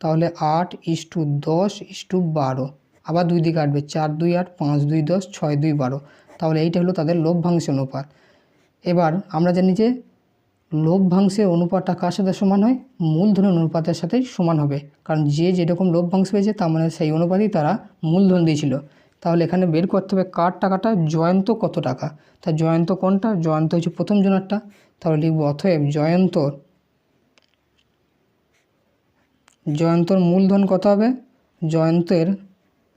তাহলে 8:10:12, আবার 2 দিয়ে কাটবে, 4 2 8, 5 2 10, 6 2 12, তাহলে এইটা হলো তাদের লভ্যাংশ অনুপাত। এবার আমরা জানি যে লভ্যাংশের অনুপাতটা কার সাথে সমান হয়, মূলধনের অনুপাতের সাথেই সমান হবে, কারণ যে যেরকম লভ্যাংশ পেয়েছে তার মানে সেই অনুপাতেই তারা মূলধন দিয়েছিল। তাহলে এখানে বের করতে হবে কার টাকাটা, জয়ন্ত কত টাকা, তা জয়ন্ত কোনটা, জয়ন্ত হচ্ছে প্রথম জনারটা, তাহলে লিখব অতএব জয়ন্তর মূলধন কত হবে, জয়ন্তের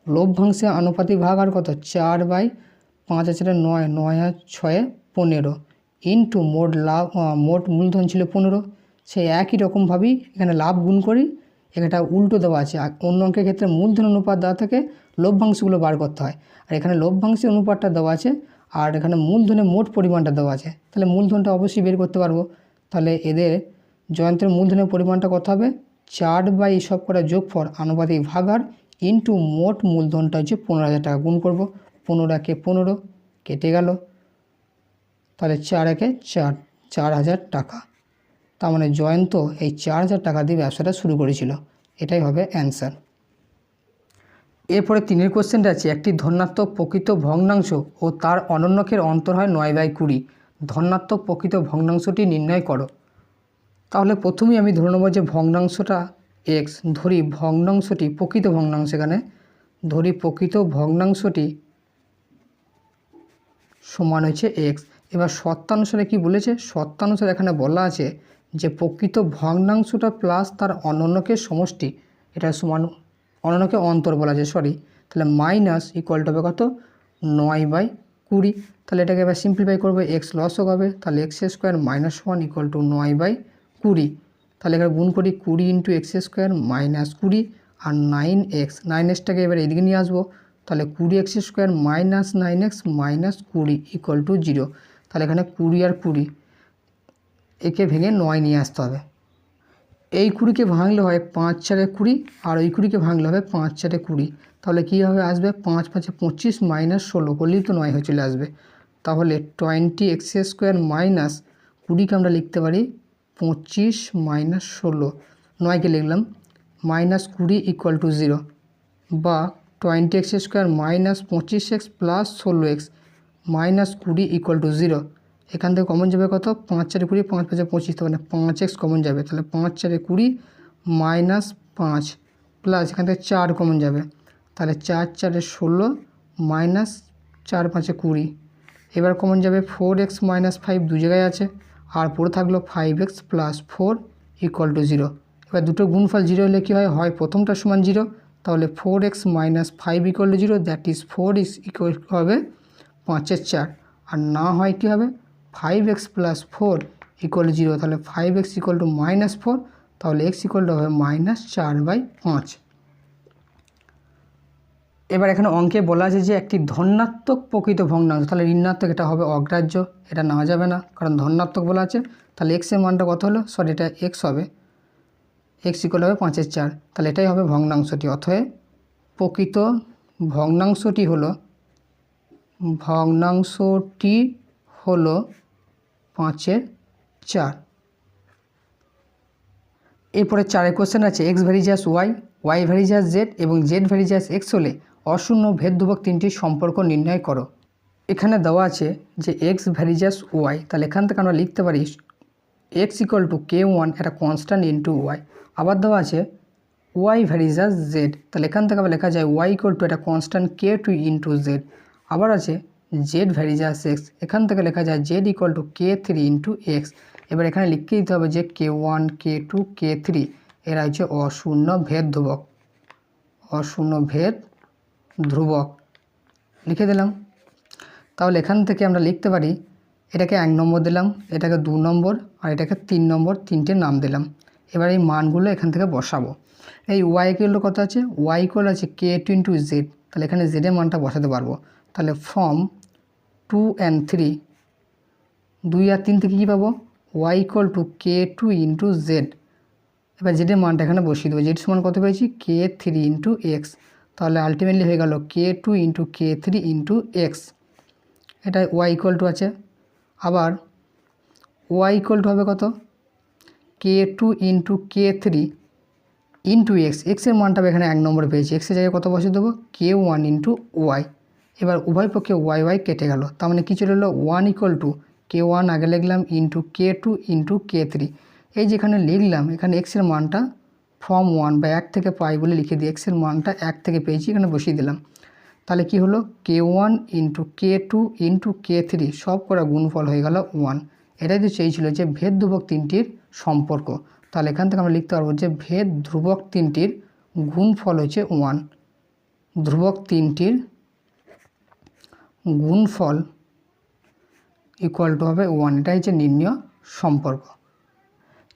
লভ্যাংশে আনুপাতিক ভাগ আর কত 4/5 আছে 9, 9 আর 6 15 ইন্টু মোট মূলধন ছিল 15। সেই একই রকমভাবেই এখানে লাভ গুণ করি, এখানটা উল্টো দেওয়া আছে, অন্য অঙ্কের ক্ষেত্রে মূলধন অনুপাত দেওয়া থেকে লভ্যাংশগুলো বার করতে হয়, আর এখানে লভ্যাংশের অনুপাতটা দেওয়া আছে আর এখানে মূলধনের মোট পরিমাণটা দেওয়া আছে, তাহলে মূলধনটা অবশ্যই বের করতে পারবো। তাহলে এদের জয়ন্তের মূলধনের পরিমাণটা কত হবে, 4 সব করা যোগফল আনুপাতিক ভাগার ইন্টু মোট মূলধনটা হচ্ছে 15,000 টাকা, গুণ করব, 15 একে 15 কেটে গেল, তাহলে 4 একে 4, 4,000 টাকা। তার মানে জয়ন্ত এই 4,000 টাকা দিয়ে ব্যবসাটা শুরু করেছিল, এটাই হবে অ্যান্সার। এরপরে 3 কোশ্চেনটা আছে, একটি ধনাত্মক প্রকৃত ভগ্নাংশ ও তার অনন্যকের অন্তর হয় 9/20, ধনাত্মক প্রকৃত ভগ্নাংশটি নির্ণয় করো। তাহলে প্রথমেই আমি ধরে নেব যে ভগ্নাংশটা এক্স, ধরি ভগ্নাংশটি প্রকৃত ভগ্নাংশ, এখানে ধরি প্রকৃত ভগ্নাংশটি সমান হচ্ছে এক্স। এবার শর্তানুসারে কি বলেছে, শর্তানুসারে এখানে বলা আছে যে প্রকৃত ভগ্নাংশটা প্লাস তার অনন্যকের সমষ্টি, এটা সমান, অনন্যকে অন্তর বলা আছে সরি, তাহলে মাইনাস ইকুয়াল টু হবে কত 9/20। তাহলে এটাকে এবার সিম্পলিফাই করবো, এক্স লসক হবে, তাহলে x square minus 1 equal two 9/20। তাহলে এখানে গুণ করি 20 ইন্টু এক্স স্কোয়ার মাইনাস 20 আর 9x, 9xটাকে এবার এদিকে নিয়ে আসবো, তাহলে 20x square minus 9x minus 20 equal to 0। তাহলে এখানে 20 আর 20 একে ভেঙে 9 নিয়ে আসতে হবে। এই 20কে ভাঙলে হয় 5 4 20 আর ওই 20কে ভাঙলে হবে 5 4 20। তাহলে কী হবে, আসবে 5 5 25 মাইনাস 16 করলেই তো 9 হয়ে চলে আসবে। তাহলে 20x স্কোয়ার মাইনাস 20কে আমরা লিখতে পারি 25 মাইনাস 16, 9কে লিখলাম মাইনাস 20 ইকুয়াল টু 0, বা 20x square minus 25x plus 16x minus 20 equal to 0। এখান থেকে কমন যাবে কত, 5 4 20, 5 5 25, তাহলে 5x কমন যাবে, তাহলে 5 4 20 মাইনাস 5 প্লাস এখান থেকে 4 কমন যাবে, তাহলে 4 4 16 মাইনাস 4 5 20। এবার কমন যাবে 4x মাইনাস 5 দু জায়গায় আছে, আর পড়ে থাকলো 5x প্লাস 4 ইকুয়াল টু 0। এবার দুটো গুণফল 0 হলে কী হয়, হয় প্রথমটা সমান 0, তাহলে 4x minus 5 equal to 0, that is 4 is equal হবে 5 4, আর না হয় কী হবে 5x প্লাস 4 ইকুয়াল টু 0, তাহলে 5x ইকুয়াল টু মাইনাস 4, তাহলে x ইকুয়াল টু হবে মাইনাস 4/5। এবার এখানে অঙ্কে বলা আছে যে একটি ধনাত্মক প্রকৃত ভগ্নাংশ, তাহলে ঋণাত্মক এটা হবে অগ্রাহ্য, এটা নেওয়া যাবে না, কারণ ধনাত্মক বলা আছে। তাহলে x এর মানটা কত হলো, সরি এটা x হবে, x ইকুয়াল হবে 5 4, তাহলে এটাই হবে ভগ্নাংশটি। অতএব প্রকৃত ভগ্নাংশটি হলো 5 4। এরপরে 4 কোশ্চেন আছে, x varies as y, y varies as z এবং জেড ভ্যারিজাস এক্স হলে অশূন্য ভেদ ধ্রুবক তিনটির সম্পর্ক নির্ণয় করো। এখানে দেওয়া আছে যে এক্স ভ্যারিজাস ওয়াই, তাহলে এখান থেকে আমরা লিখতে পারি এক্স ইকুয়াল টু k1 একটা কনস্ট্যান্ট ইন্টু ওয়াই। আবার দেওয়া আছে ওয়াই ভ্যারিজাস জেড, তাহলে এখান থেকে আবার লেখা যায় ওয়াই ইকুয়াল টু একটা কনস্ট্যান্ট k2 ইন্টু জেড। আবার আছে জেড ভ্যারিজাস এক্স, এখান থেকে লেখা যায় Z equal to k3 into x. এবার এখানে লিখতে দিতে হবে যে k1 k2 k3 এরা হচ্ছে অশূন্য ভেদ ধ্রুবক, অশূন্য ভেদ ধ্রুবক লিখে দিলাম। তাহলে এখান থেকে আমরা লিখতে পারি এটাকে 1 নম্বর দিলাম, এটাকে 2 নম্বর আর এটাকে 3 নম্বর, তিনটে নাম দিলাম। এবার এই মানগুলো এখান থেকে বসাবো। এই ওয়াই ইকুয়াল কত আছে, ওয়াই ইকুয়াল আছে k2 ইন্টু জেড, তাহলে এখানে জেডের মানটা বসাতে পারবো। তাহলে ফ্রম 2 and 3, 2 আর 3 থেকে কী পাবো, y equal to k2 into z. এবার জেডের মানটা এখানে বসিয়ে দেবো, জেড সমান কত পেয়েছি k3 ইন্টু এক্স, তাহলে আলটিমেটলি হয়ে গেল k2 into k3 into x, এটা ওয়াই ইকুয়াল টু আছে। আবার ওয়াই ইকুয়াল টু হবে কত, k2 into k3 into x, এক্সের মানটা এখানে 1 নম্বর পেয়েছি, এক্সের জায়গায় কত বসিয়ে দেবো k1 ইন্টু ওয়াই। এবার উভয় পক্ষে ওয়াই ওয়াই কেটে গেল, তার মানে কী চলে এলো 1 ইকুয়াল টু k1 আগে লিখলাম ইন্টু k2 ইন্টু k3। এই যেখানে লিখলাম এখানে এক্সের মানটা ফ্রম 1 বা 1 থেকে পাই বলে লিখে দিই, এক্সের মানটা 1 থেকে পেয়েছি, এখানে বসিয়ে দিলাম। তাহলে কি হলো k1 into k2 into k3 সব করা গুণফল হয়ে গেল 1। এটাই তো চেয়েছিল যে ভেদ ধ্রুবক তিনটির সম্পর্ক। তাহলে এখান থেকে আমরা লিখতে পারবো যে ভেদ ধ্রুবক তিনটির গুণফল হচ্ছে 1, ধ্রুবক তিনটির গুণফল ইকুয়াল টু হবে 1, এটা হচ্ছে নির্ণয় সম্পর্ক।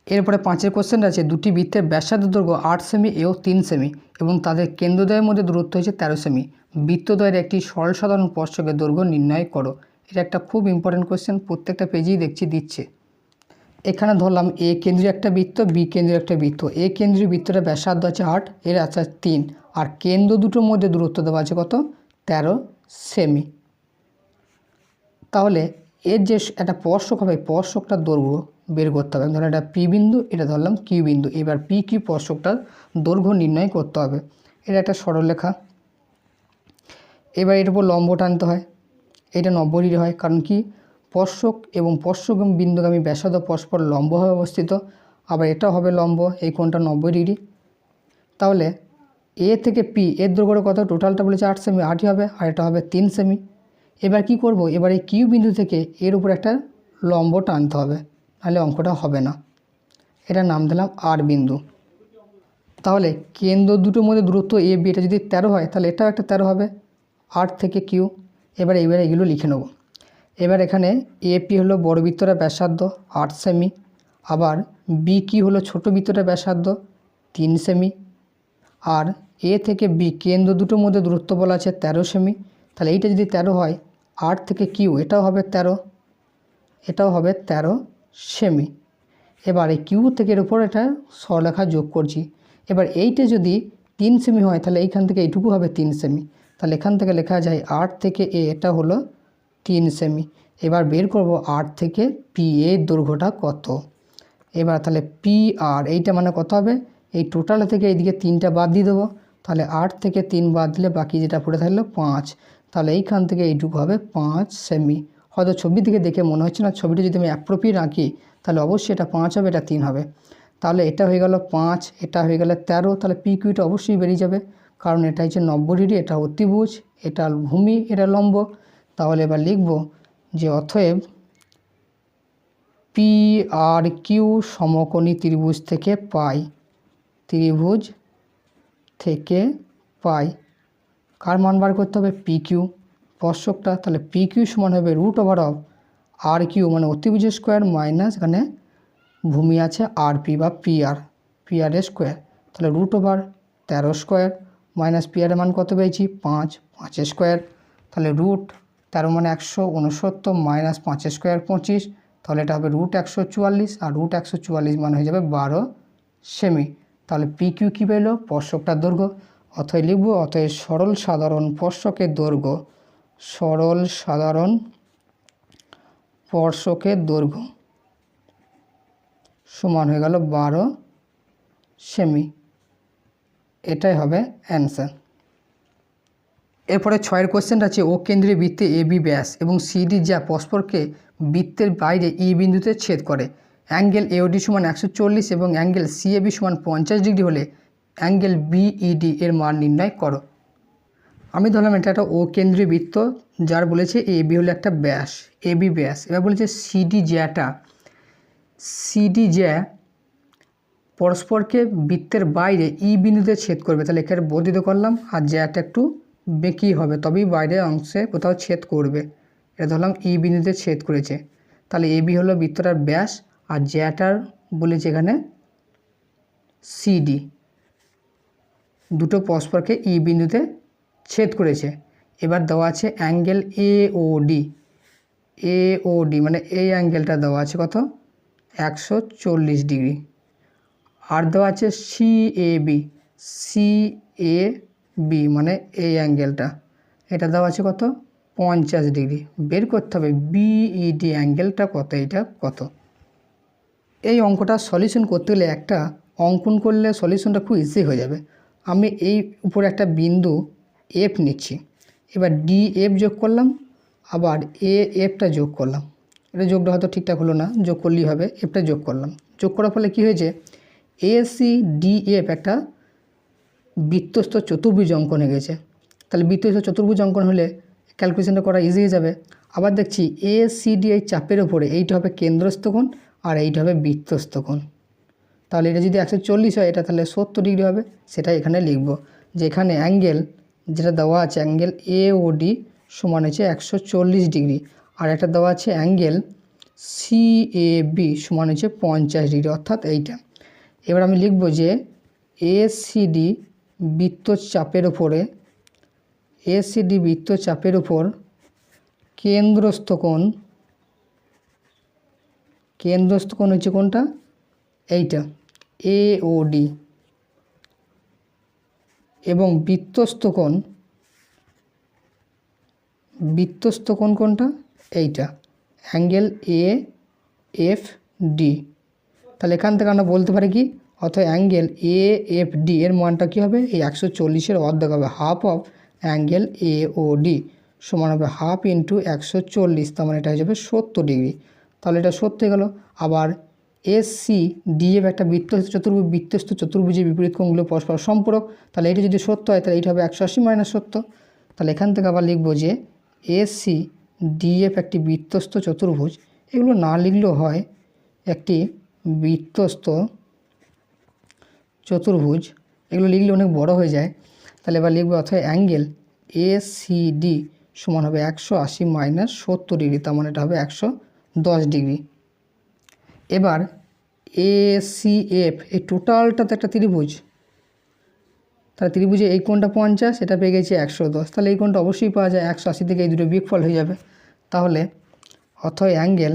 এরপরে 5 কোশ্চেন আছে, দুটি বৃত্তের ব্যাসার্ধ দৈর্ঘ্য 8 সেমি ও 3 সেমি এবং তাদের কেন্দ্রদ্বয়ের মধ্যে দূরত্ব হচ্ছে 13 সেমি। বৃত্তদ্বয়ের একটি সরল সাধারণ স্পর্শকের দৈর্ঘ্য নির্ণয় করো। এটা একটা খুব ইম্পর্টেন্ট কোশ্চেন, প্রত্যেকটা পেজেই দেখছি দিচ্ছে। এখানে ধরলাম এ কেন্দ্রীয় একটা বৃত্ত, বি কেন্দ্রীয় একটা বৃত্ত। এ কেন্দ্রীয় বৃত্তটা ব্যাসার্ধ আছে 8, এর আছে 3, আর কেন্দ্র দুটোর মধ্যে দূরত্ব দেওয়া আছে কত 13 সেমি। তাহলে এর যে একটা স্পর্শক হবে, স্পর্শকটার দৈর্ঘ্য বের করতে হবে। ধরুন এটা পি বিন্দু, এটা ধরলাম কিউ বিন্দু, এবার পি কিউ স্পর্শকটার দৈর্ঘ্য নির্ণয় করতে হবে। এটা একটা সরলরেখা, এবার এর উপর লম্ব টানতে হয়, এটা 90 ডিগ্রি হয়, কারণ কি স্পর্শক এবং স্পর্শক বিন্দুগামী ব্যাসার্ধ পরস্পর লম্বভাবে অবস্থিত, আবার এটাও হবে লম্ব, এই কোণটা 90 ডিগ্রি। তাহলে এ থেকে পি এর দৈর্ঘ্য কত, টোটালটা বলেছে 8 সেমি, 8ই হবে, আর এটা হবে 3 সেমি। এবার কি করব, এবার এই কিউ বিন্দু থেকে এর উপর একটা লম্ব টানতে হবে, নাহলে অঙ্কটা হবে না। এটার নাম দিলাম আর বিন্দু। তাহলে কেন্দ্র দুটোর মধ্যে দূরত্ব এ বি, এটা যদি 13 হয় তাহলে এটাও একটা 13 হবে, 8 থেকে কিউ। এবারে এগুলো লিখে নেব। এবার এখানে এপি হলো বড় বৃত্তটার ব্যাসার্ধ 8 সেমি, আবার বি কি হলো ছোট বৃত্তটার ব্যাসার্ধ 3 সেমি, আর এ থেকে বি কেন্দ্র দুটোর মধ্যে দূরত্ব বলা আছে 13 সেমি। তাহলে এইটা যদি 13 হয়, 8 থেকে কিউ এটাও হবে 13, এটাও হবে 13 সেমি। এবার এই কিউ থেকে এর উপর এটা সরলরেখা যোগ করছি। এবার এইটা যদি 3 সেমি হয় তাহলে এইখান থেকে এইটুকু হবে 3 সেমি। তাহলে এখান থেকে লেখা যায় 8 থেকে এ এটা হলো 3 সেমি। এবার বের করব 8 থেকে পি এর দৈর্ঘ্যটা কত। এবার তাহলে পি আর এইটা মানে কত হবে, এই টোটাল থেকে এইদিকে 3টা বাদ দিয়ে দেবো, তাহলে 8 থেকে 3 বাদ দিলে বাকি যেটা পড়ে থাকলো 5। তাহলে এইখান থেকে এইটুকু হবে 5 সেমি। হয়তো ছবি থেকে দেখে মনে হচ্ছে না, ছবিটা যদি আমি অ্যাপ্রোপ্রিয়েট আঁকি তাহলে অবশ্যই এটা 5 হবে, এটা 3 হবে। তাহলে এটা হয়ে গেল 5, এটা হয়ে গেল 13, তাহলে পি কিউটা অবশ্যই বেরিয়ে যাবে, কারণ এটা হচ্ছে 90 ডিগ্রি, এটা অতিভুজ, এটা ভূমি, এটা লম্ব। তাহলে এবার লিখব যে অতএব পি আর কিউ সমকোণী ত্রিভুজ থেকে পাই, ত্রিভুজ থেকে পাই। কার মান বার করতে হবে, পি কিউ স্পর্শকটা। তাহলে পি কিউ সমান হবে root over of R Q মানে অতিভুজের স্কোয়ার মাইনাস এখানে ভূমি আছে আর পি বা পি আর এর স্কোয়ার। তাহলে root over 13 square minus p আরের মান কত পেয়েছি 5, 5 স্কোয়ার। তাহলে রুট 13 মানে 169 মাইনাস 5 স্কোয়ার 25, তাহলে এটা হবে রুট 144, আর রুট 144 মানে হয়ে যাবে 12 সেমি। তাহলে পি কিউ কী পেল, স্পর্শকটার দৈর্ঘ্য। অতএব লিখব অতএব সরল সাধারণ স্পর্শকের দৈর্ঘ্য, সরল সাধারণ স্পর্শকের দৈর্ঘ্য সমান হয়ে গেল 12 সেমি। এটাই হবে অ্যান্সার। এরপরে 6এর কোশ্চেনটা আছে ও কেন্দ্রীয় বৃত্তে এ বি ব্যাস এবং সিডি যা পরস্পরকে বৃত্তের বাইরে ই বিন্দুতে ছেদ করে, অ্যাঙ্গেল এওডি সমান 140 এবং অ্যাঙ্গেল সিএবি সমান 50 ডিগ্রি হলে অ্যাঙ্গেল বিইডি এর মান নির্ণয় করো। আমি ধরলাম এটা একটা ও কেন্দ্রীয় বৃত্ত, যার বলেছে এ বি হলো একটা ব্যাস, এ বি ব্যাস। এবার বলেছে সিডি জ্যাটা, সিডি জ্যা পরস্পরকে বৃত্তের বাইরে ই বিন্দুতে ছেদ করবে। তাহলে এখানে বর্ধিত করলাম, আর জ্যাটা একটু বেঁকি হবে, তবেই বাইরের অংশে কোথাও ছেদ করবে। এটা ধরলাম ই বিন্দুতে ছেদ করেছে। তাহলে এ বি হলো বৃত্তটার ব্যাস, আর জ্যাটার বলেছে এখানে সিডি, দুটো পরস্পরকে ই বিন্দুতে ছেদ করেছে। এবার দেওয়া আছে অ্যাঙ্গেল এওডি, এওডি মানে এই অ্যাঙ্গেলটা দেওয়া আছে কত 140 ডিগ্রি। আর দেওয়া আছে সিএবি, সিএবি মানে এই অ্যাঙ্গেলটা, এটা দেওয়া আছে কত 50 ডিগ্রি। বের করতে হবে বিইডি অ্যাঙ্গেলটা কত, এটা কত। এই অঙ্কটা সলিউশন করতে গেলে একটা অঙ্কন করলে সলিউশনটা খুব ইজি হয়ে যাবে। আমি এই উপরে একটা বিন্দু এফ নিচ্ছি, এবার ডি এফ যোগ করলাম, আবার এ এফটা যোগ করলাম। এটা যোগটা হয়তো ঠিকঠাক হলো না, যোগ করলেই হবে, এফটা যোগ করলাম। যোগ করার ফলে কী হয়েছে, এসি ডিএফ একটা বৃত্তস্থ চতুর্ভুজ অঙ্কন হয়ে গেছে। তাহলে বৃত্তস্থ চতুর্ভুজ অঙ্কন হলে ক্যালকুলেশনটা করা ইজি হয়ে যাবে। আবার দেখছি এসিডি এই চাপের ওপরে এইটা হবে কেন্দ্রস্থ কোণ, আর এইটা হবে বৃত্তস্থ কোণ। তাহলে এটা যদি 140 হয়, এটা তাহলে 70 ডিগ্রি হবে। সেটা এখানে লিখব যে এখানে অ্যাঙ্গেল যেটা দেওয়া আছে অ্যাঙ্গেল এওডি সমান হচ্ছে 140 ডিগ্রি, আর একটা দেওয়া আছে অ্যাঙ্গেল সিএবি সমান হচ্ছে 50 ডিগ্রি, অর্থাৎ এইটা। এবার আমি লিখব যে এসিডি বৃত্তচাপের ওপরে, এসিডি বৃত্তচাপের ওপর কেন্দ্রস্থ কোণ, কেন্দ্রস্থ কোণ হচ্ছে কোনটা এইটা এওডি, এবং বৃত্তস্থ কোণ, বৃত্তস্থ কোণ কোনটা এইটা অ্যাঙ্গেল এ এফ ডি। তাহলে এখান থেকে আমরা বলতে পারি কি, অর্থাৎ অ্যাঙ্গেল এ এফ ডি এর মানটা কী হবে, এই 140-এর অর্ধেক হবে, হাফ অফ অ্যাঙ্গেল এওডি সমান হবে হাফ ইন্টু 140, তার মানে এটা হয়ে যাবে 70 ডিগ্রি। তাহলে এটা 70 গেল। আবার এসি ডিএফ একটা বৃত্তস্থ চতুর্ভুজ, বৃত্তস্থ চতুর্ভুজের বিপরীত কোণগুলো পরস্পর সম্পূরক। তাহলে এটা যদি 70 হয় তাহলে এইটা হবে 180 মাইনাস 70। তাহলে এখান থেকে আবার লিখবো যে এসি ডিএফ একটি বৃত্তস্থ চতুর্ভুজ। এগুলো না লিখলেও হয়, একটি বৃত্তস্থ চতুর্ভুজ, এগুলো লিখলে অনেক বড় হয়ে যায়। তাহলে এবার লিখবো অর্থাৎ অ্যাঙ্গেল এসিডি সমান হবে 180 মাইনাস 70 ডিগ্রি, তার মানে এটা হবে 110 ডিগ্রি। এবার এসিএফ এই টোটালটা তো একটা ত্রিভুজ, তাহলে ত্রিভুজে এই কোণটা 50, এটা পেয়ে গেছে 110, তাহলে এই কোণটা অবশ্যই পাওয়া যায় 180 থেকে এই দুটো বিয়োগফল হয়ে যাবে। তাহলে অথবা অ্যাঙ্গেল,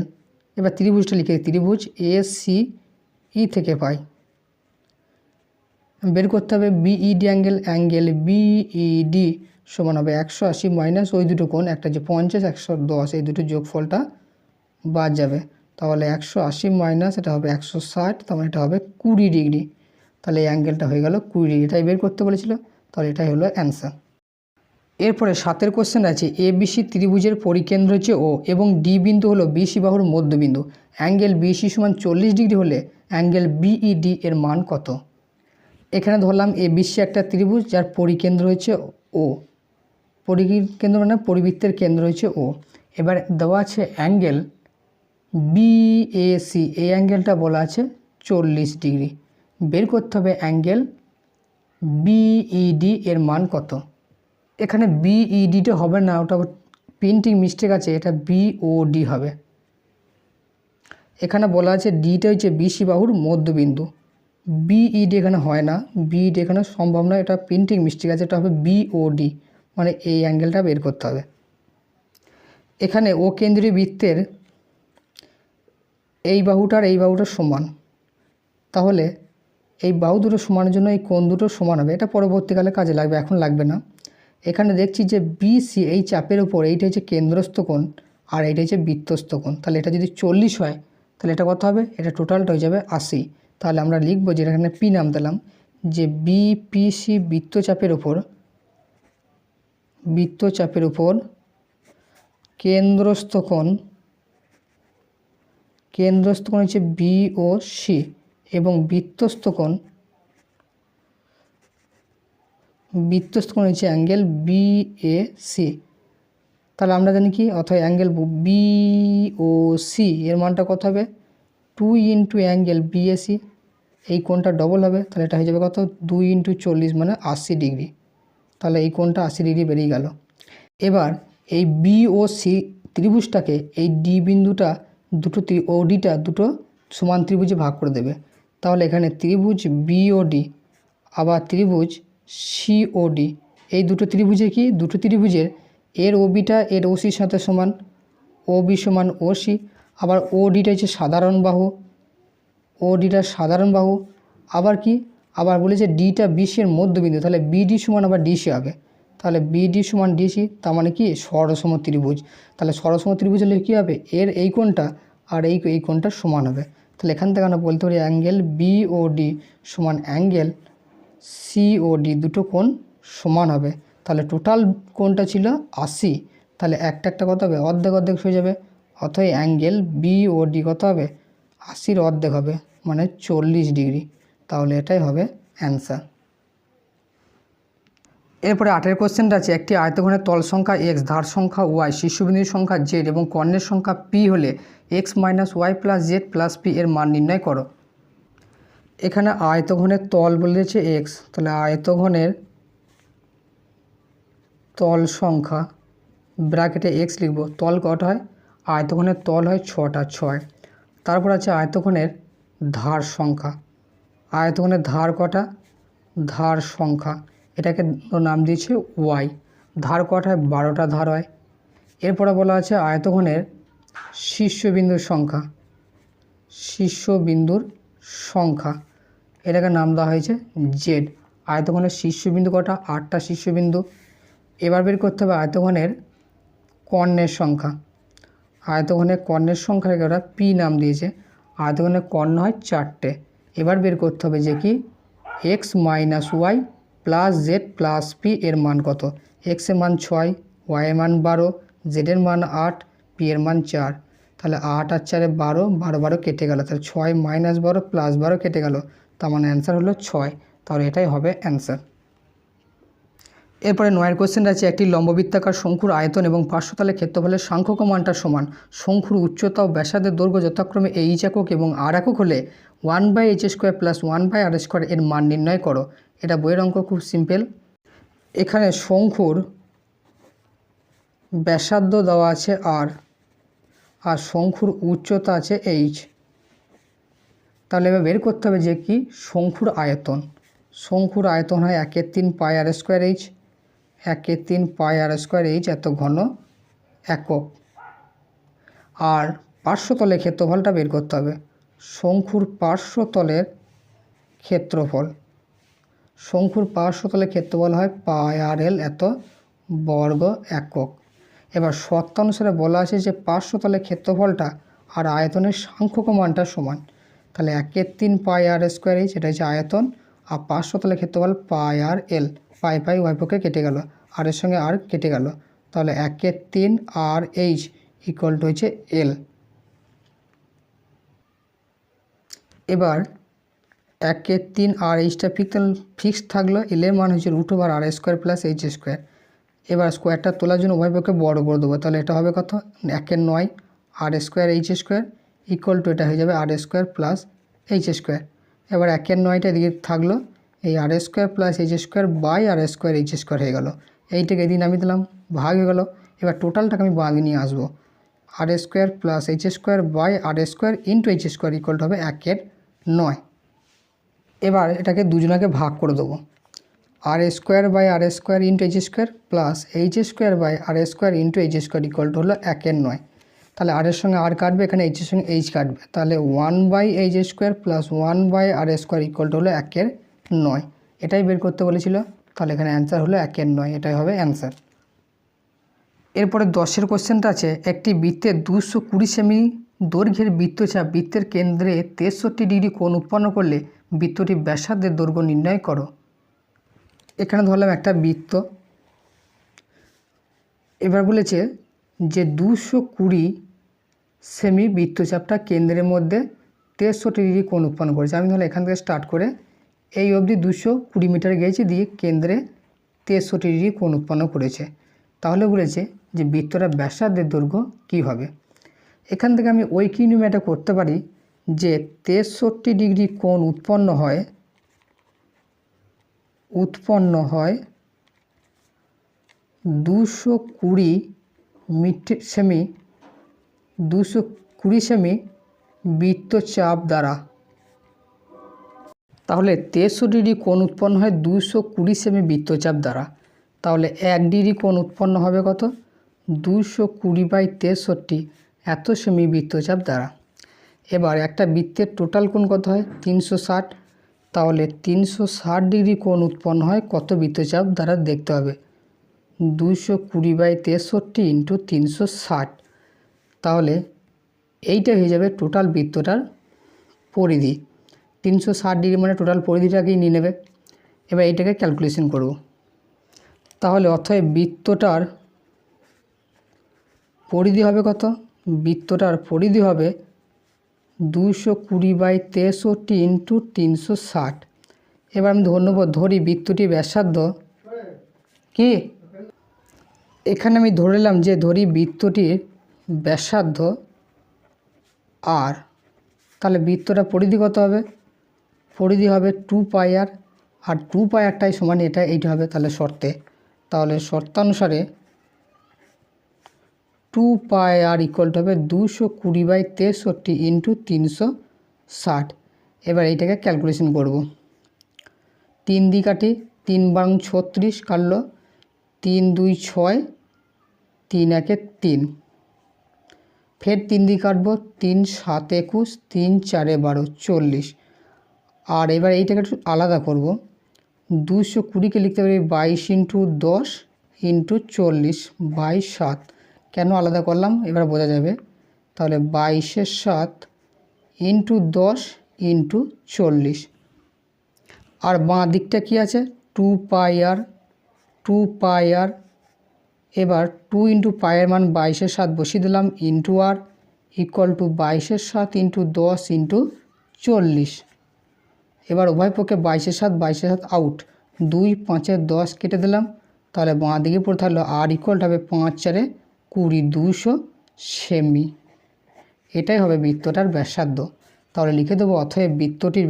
এবার ত্রিভুজটা লিখে ত্রিভুজ এসিই থেকে পাই বের করতে হবে বিইডি অ্যাঙ্গেল, অ্যাঙ্গেল বিইডি সমান হবে 180 মাইনাস ওই দুটো কোণ, একটা যে 50 110, এই দুটো যোগফলটা বাদ যাবে। তাহলে 180 মাইনাস এটা হবে 160, তার মানে এটা হবে 20 ডিগ্রি। তাহলে এই অ্যাঙ্গেলটা হয়ে গেল 20 ডিগ্রি, এটাই বের করতে বলেছিল। তাহলে এটাই হলো অ্যান্সার। এরপরে 7এর কোশ্চেন আছে এবিসি ত্রিভুজের পরিকেন্দ্র হচ্ছে ও এবং ডি বিন্দু হলো বিসি বাহুর মধ্যবিন্দু। অ্যাঙ্গেল বিসি সমান 40 ডিগ্রি হলে অ্যাঙ্গেল বিইডি এর মান কত? এখানে ধরলাম এবিসি একটা ত্রিভুজ যার পরিকেন্দ্র হচ্ছে ও, পরিকেন্দ্র মানে পরিবৃত্তের কেন্দ্র হচ্ছে ও। এবার দেওয়া আছে অ্যাঙ্গেল বিএসি, এই অ্যাঙ্গেলটা বলা আছে 40 ডিগ্রি। বের করতে হবে অ্যাঙ্গেল বিইডি এর মান কত। এখানে বিইডিটা হবে না, ওটা প্রিন্টিং মিস্টেক আছে, এটা বিওডি হবে। এখানে বলা আছে ডিটা হচ্ছে বিসি বাহুর মধ্যবিন্দু, বিইডি এখানে হয় না, বিইডি এখানে সম্ভব নয়, এটা প্রিন্টিং মিস্টেক আছে, এটা হবে বিওডি, মানে এই অ্যাঙ্গেলটা বের করতে হবে। এখানে ও কেন্দ্রীয় বৃত্তের এই বাহুটার এই বাহুটার সমান, তাহলে এই বাহু দুটো সমানের জন্য এই কোণ দুটো সমান হবে। এটা পরবর্তীকালে কাজে লাগবে, এখন লাগবে না। এখানে দেখছি যে বিসি এই চাপের ওপর এইটা হচ্ছে কেন্দ্রস্থ কোণ আর এইটা হচ্ছে বৃত্তস্থ কোণ। তাহলে এটা যদি 40 হয় তাহলে এটা কত হবে? এটা টোটালটা হয়ে যাবে 80। তাহলে আমরা লিখবো যেটা এখানে পি নাম দিলাম যে বিপিসি বৃত্তচাপের ওপর কেন্দ্রস্থ কোণ হচ্ছে বিওসি এবং বৃত্তস্থ কোণ হচ্ছে অ্যাঙ্গেল বিএসি। তাহলে আমরা জানি কি, অর্থাৎ অ্যাঙ্গেল বিওসি এর মানটা কত হবে? 2 ইন্টু অ্যাঙ্গেল বিএসি, এই কোণটা ডবল হবে, তাহলে এটা হয়ে যাবে কত? 2 ইন্টু 40 মানে 80 ডিগ্রি। তাহলে এই কোণটা 80 ডিগ্রি বেরিয়ে গেল। এবার এই বিওসি ত্রিভুজটাকে এই ডি বিন্দুটা ওডিটা দুটো সমান ত্রিভুজে ভাগ করে দেবে। তাহলে এখানে ত্রিভুজ বিওডি আবার ত্রিভুজ সিওডি, এই দুটো ত্রিভুজে কি, দুটো ত্রিভুজের এর ওবিটা এর ওসির সাথে সমান, ওবি সমান ওসি। আবার ওডিটা হচ্ছে সাধারণ বাহু, আবার কি, আবার বলেছে ডিটা বিসি এর মধ্যবিন্দু, তাহলে বিডি সমান আবার ডিসি হবে। তাহলে বিডি সমান ডিসি, তার মানে কি সরসম ত্রিভুজ। তাহলে সরসম ত্রিভুজ হলে কী হবে? এর এই কোণটা আর এই কোণটা সমান হবে। তাহলে এখান থেকে আমরা বলতে পারি অ্যাঙ্গেল বিওডি সমান অ্যাঙ্গেল সিওডি, দুটো কোণ সমান হবে। তাহলে টোটাল কোণটা ছিল 80, তাহলে একটা কত হবে? অর্ধেক হয়ে যাবে। অথবা অ্যাঙ্গেল বিওডি কত হবে? 80-র অর্ধেক হবে, মানে 40 ডিগ্রি। তাহলে এটাই হবে অ্যান্সার। এরপরে 8এর কোশ্চেনটা আছে একটি আয়তঘনের তল সংখ্যা এক্স, ধার সংখ্যা ওয়াই, শীর্ষবিন্দুর সংখ্যা জেড এবং কর্ণের সংখ্যা পি হলে x minus y plus z plus p এর মান নির্ণয় করো। এখানে আয়তঘনের তল বলেছে এক্স, তাহলে আয়তঘনের তল সংখ্যা ব্র্যাকেটে এক্স লিখব। তল কত হয়? আয়তঘনের তল হয় 6টা, 6। তারপর আছে আয়তঘনের ধার সংখ্যা, আয়তঘনের ধার কটা? ধার সংখ্যা, এটাকে নাম দিয়েছে ওয়াই। ধার কটা হয়? 12টা ধার হয়। এরপরে বলা আছে আয়তঘনের শীর্ষবিন্দুর সংখ্যা, এটাকে নাম দেওয়া হয়েছে জেড। আয়তঘনের শীর্ষবিন্দু কটা? 8টা শীর্ষবিন্দু। এবার বের করতে হবে আয়তঘনের কর্ণের সংখ্যা, আয়তঘনের ওরা পি নাম দিয়েছে। আয়তঘনের কর্ণ হয় 4টে। এবার বের করতে হবে যে কি x minus y plus z plus p এর মান কত। এক্সের মান 6, ওয়াই এর মান 12, জেডের মান 8, পি এর মান 4। তাহলে 8 আর 4 12, 12 12 কেটে গেল, তাহলে 6 - 12 + 12 কেটে গেল, তার মানে অ্যান্সার হলো 6। তাহলে এটাই হবে অ্যান্সার। এরপরে 9 কোশ্চেন আছে, একটি লম্ববৃত্তাকার শঙ্কুর আয়তন এবং পার্শ্বতলের ক্ষেত্রফলের সাংখ্যক মানটা সমান। শঙ্কুর উচ্চতা ও ব্যাসার্ধের দৈর্ঘ্য যথাক্রমে এইচ একক এবং আর একক হলে 1/h² + 1/r² এর মান নির্ণয় করো। এটা বইয়ের অঙ্ক, খুব সিম্পল। এখানে শঙ্কুর ব্যাসার্ধ দেওয়া আছে আর শঙ্কুর উচ্চতা আছে এইচ। তাহলে এবার বের করতে হবে যে কি শঙ্কুর আয়তন। শঙ্কুর আয়তন হয় 1/3 πr²h, 1/3 πr²h এত ঘন একক। আর পার্শ্বতলের ক্ষেত্রফলটা বের করতে হবে। শঙ্কুর পার্শ্বতলের ক্ষেত্রফল, শঙ্কুর পার্শ্বতলের ক্ষেত্রফল হয় πr/l এত বর্গ একক। এবার শর্তানুসারে বলা আছে যে পার্শ্বতলের ক্ষেত্রফলটা আর আয়তনের সাংখ্যক মানটা সমান। তাহলে 1/3 πr²h এটা হচ্ছে আয়তন, আর পার্শ্বতলের ক্ষেত্রফল πr/l, পাই উভয় পক্ষে কেটে গেল, আর এর সঙ্গে আর কেটে গেল, তাহলে 1/3 RH = হচ্ছে l। এবার 1/3 RH ফিক্সড থাকলো, l এর মান হচ্ছে √r² + h²। এবার স্কোয়ারটা তোলার জন্য উভয় পক্ষে বড় করে দেবো, তাহলে এটা হবে কত 1/9 r² h² = এটা হয়ে যাবে r² + h²। এবার 1/9টা এদিকে থাকলো, এই r² + h²/r² h² হয়ে গেল। এইটাকে এদিকে নামিয়ে দিলাম, ভাগ হয়ে গেল। এবার টোটালটাকে আমি বাদ নিয়ে আসবো, r² + h²/r² × h² = হবে 1/9। এবার এটাকে দুজনাকে ভাগ করে দেবো, r²/r² × h² + h² / r² × h² হলো 1/9। তাহলে r এর সঙ্গে r কাটবে, এখানে h এর সঙ্গে h কাটবে, তাহলে 1/h² + 1/r² হলো 1/9। এটাই বের করতে বলেছিল, তাহলে এখানে অ্যান্সার হলো 1/9, এটাই হবে অ্যান্সার। এরপরে 10 কোশ্চেনটা আছে, একটি বৃত্তের 220 সেমি দৈর্ঘ্যের বৃত্তচাপ বৃত্তের কেন্দ্রে 63 ডিগ্রি কোণ উৎপন্ন করলে বৃত্তটির ব্যাসার্ধের দৈর্ঘ্য নির্ণয় করো। এখানে ধরলাম একটা বৃত্ত, এবার বলেছে যে 220 সেমি বৃত্তচাপটা কেন্দ্রের মধ্যে 63 ডিগ্রি কোণ উৎপন্ন করেছে। আমি ধরলাম এখান থেকে স্টার্ট করে এই অবধি 220 মিটার গিয়েছি, দিয়ে কেন্দ্রে 63 ডিগ্রি কোণ উৎপন্ন করেছে। তাহলে বলেছে যে বৃত্তটার ব্যাসার্ধের দৈর্ঘ্য কী হবে। এখান থেকে আমি ওই কি নিয়মটা করতে পারি যে 63 ডিগ্রি কোণ উৎপন্ন হয় 220 সেমি বৃত্তচাপ দ্বারা। তাহলে 63 ডিগ্রি কোণ উৎপন্ন হয় 220 সেমি বৃত্তচাপ দ্বারা। তাহলে 1 ডিগ্রি কোণ উৎপন্ন হবে কত 220/63 এত সেমি বৃত্তচাপ দ্বারা। এবার একটা বৃত্তের টোটাল কোণ কত হয় 360, তাহলে 360 ডিগ্রি কোণ উৎপন্ন হয় কত বৃত্তচাপ দ্বারা দেখতে হবে 220/63 × 360। তাহলে এইটা হয়ে যাবে টোটাল বৃত্তটার পরিধি। 360 ডিগ্রি মানে টোটাল পরিধিটাকেই নিয়ে নেবে। এবার এইটাকে ক্যালকুলেশন করব, তাহলে অর্থাৎ বৃত্তটার পরিধি হবে কত, বৃত্তটার পরিধি হবে 220/63 × 360। এবার আমি ধরি বৃত্তটি ব্যাসার্ধ কি, এখানে আমি ধরে নিলাম যে বৃত্তটির ব্যাসার্ধ r, তাহলে বৃত্তটা পরিধি কত হবে, পরিধি হবে 2πr, আর 2πrটাই সমান এইটা হবে। তাহলে শর্তানুসারে 2πr = হবে 220/63 × 360। এবার এইটাকে ক্যালকুলেশন করব, 3 দিয়ে কাটি, 3 × 36 কাটলো, 3 × 2 = 6, 3 × 1 = 3, ফের 3 দিয়ে কাটবো, 3 × 7 = 21, 3 × 4 = 12, 40। আর এবার এইটাকে একটু আলাদা করব, 220কে লিখতে পারি 22 × 10 × 40/7। কেন আলাদা করলাম এবার বোঝা যাবে। তাহলে 22/7 × 10 × 40। আর বাঁ দিকটা কি আছে 2πr, এবার 2 ইন্টু পায়ের মান 22/7 বসিয়ে দিলাম into r equal to 22/7 into 10 into 40। এবার উভয় পক্ষে 22/7 আউট, 2 5 10 কেটে দিলাম, তাহলে বাঁ দিকে পড়ে থাকলো আর ইকুয়াল হবে 5 4 20 200 সেমি। এটাই হবে বৃত্তটার ব্যাসার্ধ। তাহলে লিখে দেবো অতএব বৃত্তটির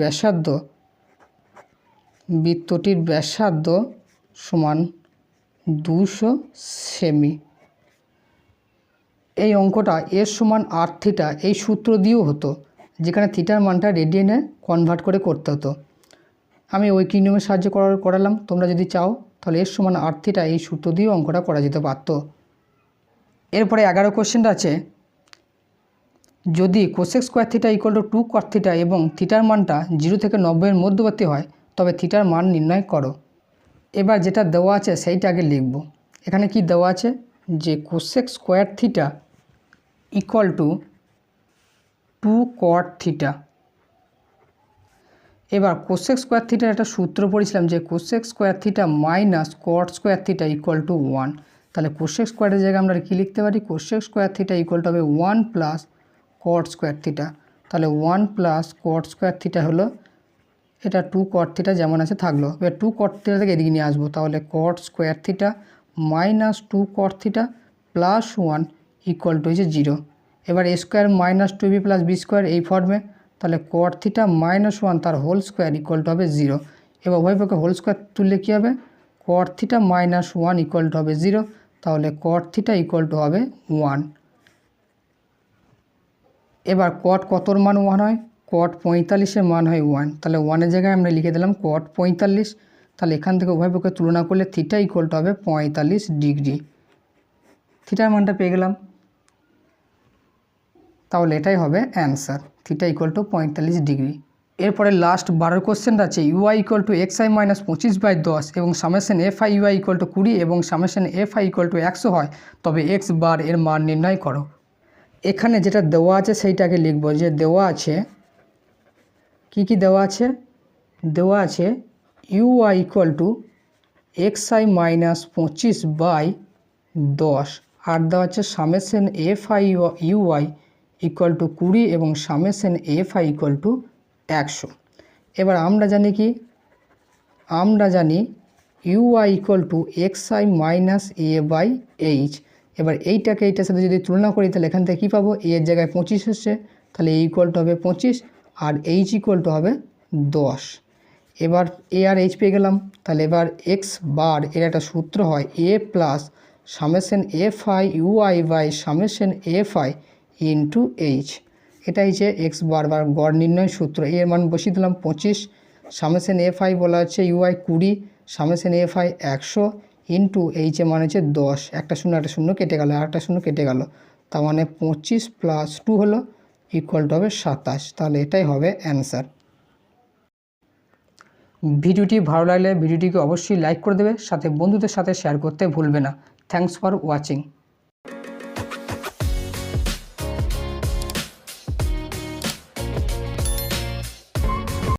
ব্যাসার্ধ সমান 200 সেমি। এই অঙ্কটা এর সমান আর থিটা এই সূত্র দিয়েও হতো, যেখানে থিটার মানটা রেডিয়ানে কনভার্ট করে করতে হতো। আমি ঐকিক নিয়মের সাহায্যে করালাম। তোমরা যদি চাও তাহলে এর সমান আর থিটা এই সূত্র দিয়েও অঙ্কটা করা যেতে পারত। এরপরে 11 কোশ্চেনটা আছে, যদি cosec square theta equal to 2 cot theta এবং থিটার মানটা 0 থেকে 90 মধ্যবর্তী হয়, তবে থিটার মান নির্ণয় করো। এবার যেটা দেওয়া আছে সেইটা আগে লিখব। এখানে কি দেওয়া আছে, যে cosec square theta equal to 2 cot theta. এবার কোসেক স্কোয়ার থিটার একটা সূত্র পড়েছিলাম, যে কোসেক স্কোয়ার থিটা মাইনাস কট স্কোয়ার থিটা ইকুয়াল টু 1। তাহলে কোসেক স্কোয়ারের জায়গায় আমরা কী লিখতে পারি, cosec square theta equal two হবে 1 প্লাস কট স্কোয়ার থিটা। তাহলে 1 প্লাস কট স্কোয়ার থিটা হলো, এটা 2 কট থিটা যেমন আছে থাকলো। এবার 2 কট থিটা থেকে এদিকে নিয়ে আসবো, তাহলে cot square theta minus 2 cot theta plus 1 equal to হচ্ছে 0। এবার a square minus 2b plus b square এই ফর্মে, তাহলে কট থিটা মাইনাস 1 তার হোল স্কোয়ার ইকুয়াল টু হবে 0। এবার উভয় পক্ষে হোল স্কোয়ার তুললে কী হবে, কট থিটা মাইনাস 1 ইকুয়াল টু হবে 0। তাহলে কট থিটা ইকুয়াল টু হবে 1। এবার কট কতর মান 1 হয়, কট 45-এর মান হয় 1। তাহলে 1-এর জায়গায় আমরা লিখে দিলাম কট 45। তাহলে এখান থেকে উভয় পক্ষে তুলনা করলে থিটা ইকুয়াল টু হবে 45 ডিগ্রি। থিটার মানটা পেয়ে গেলাম, তাহলে এটাই হবে answer, theta equal to 45 degree. এরপরে লাস্ট 12 কোশ্চেনটা আছে, u i equal to x i minus 25/10 এবং summation f i u i equal to 20 এবং summation f i equal to 100 হয়, তবে এক্স বার এর মান নির্ণয় করো। এখানে যেটা দেওয়া আছে সেইটাকে লিখব, যে দেওয়া আছে কি দেওয়া আছে, দেওয়া আছে u i equal to x i minus 25/10 আর দেওয়া আছে summation f i u i equal to 20 এবং summation f i equal to 100। এবার আমরা জানি কি, আমরা জানি u i equal to x i minus a/h। এবার এইটাকে এইটার সাথে যদি তুলনা করি, তাহলে এখান থেকে কী পাবো, এ এর জায়গায় 25 হচ্ছে, তাহলে এ ইকুয়াল টু হবে 25 আর এইচ ইকুয়াল টু হবে 10। এবার এ আর এইচ পেয়ে গেলাম। তাহলে এবার এক্স বার এর একটা সূত্র হয় a plus summation f i u i by summation f i into h. এটা হচ্ছে এক্স বার গড় নির্ণয় সূত্র। এর মান বসিয়ে দিলাম 25, সামেশন এফ আই বলা হচ্ছে u i 20, summation f i 100 into এইচের মান হচ্ছে 10। একটা শূন্য কেটে গেল, আর একটা শূন্য কেটে গেল, তার মানে 25 প্লাস 2 হলো ইকুয়াল টু হবে 27। তাহলে এটাই হবে অ্যান্সার। ভিডিওটি ভালো লাগলে ভিডিওটিকে অবশ্যই লাইক করে দেবে, সাথে বন্ধুদের সাথে শেয়ার করতে ভুলবে না। Thanks for watching.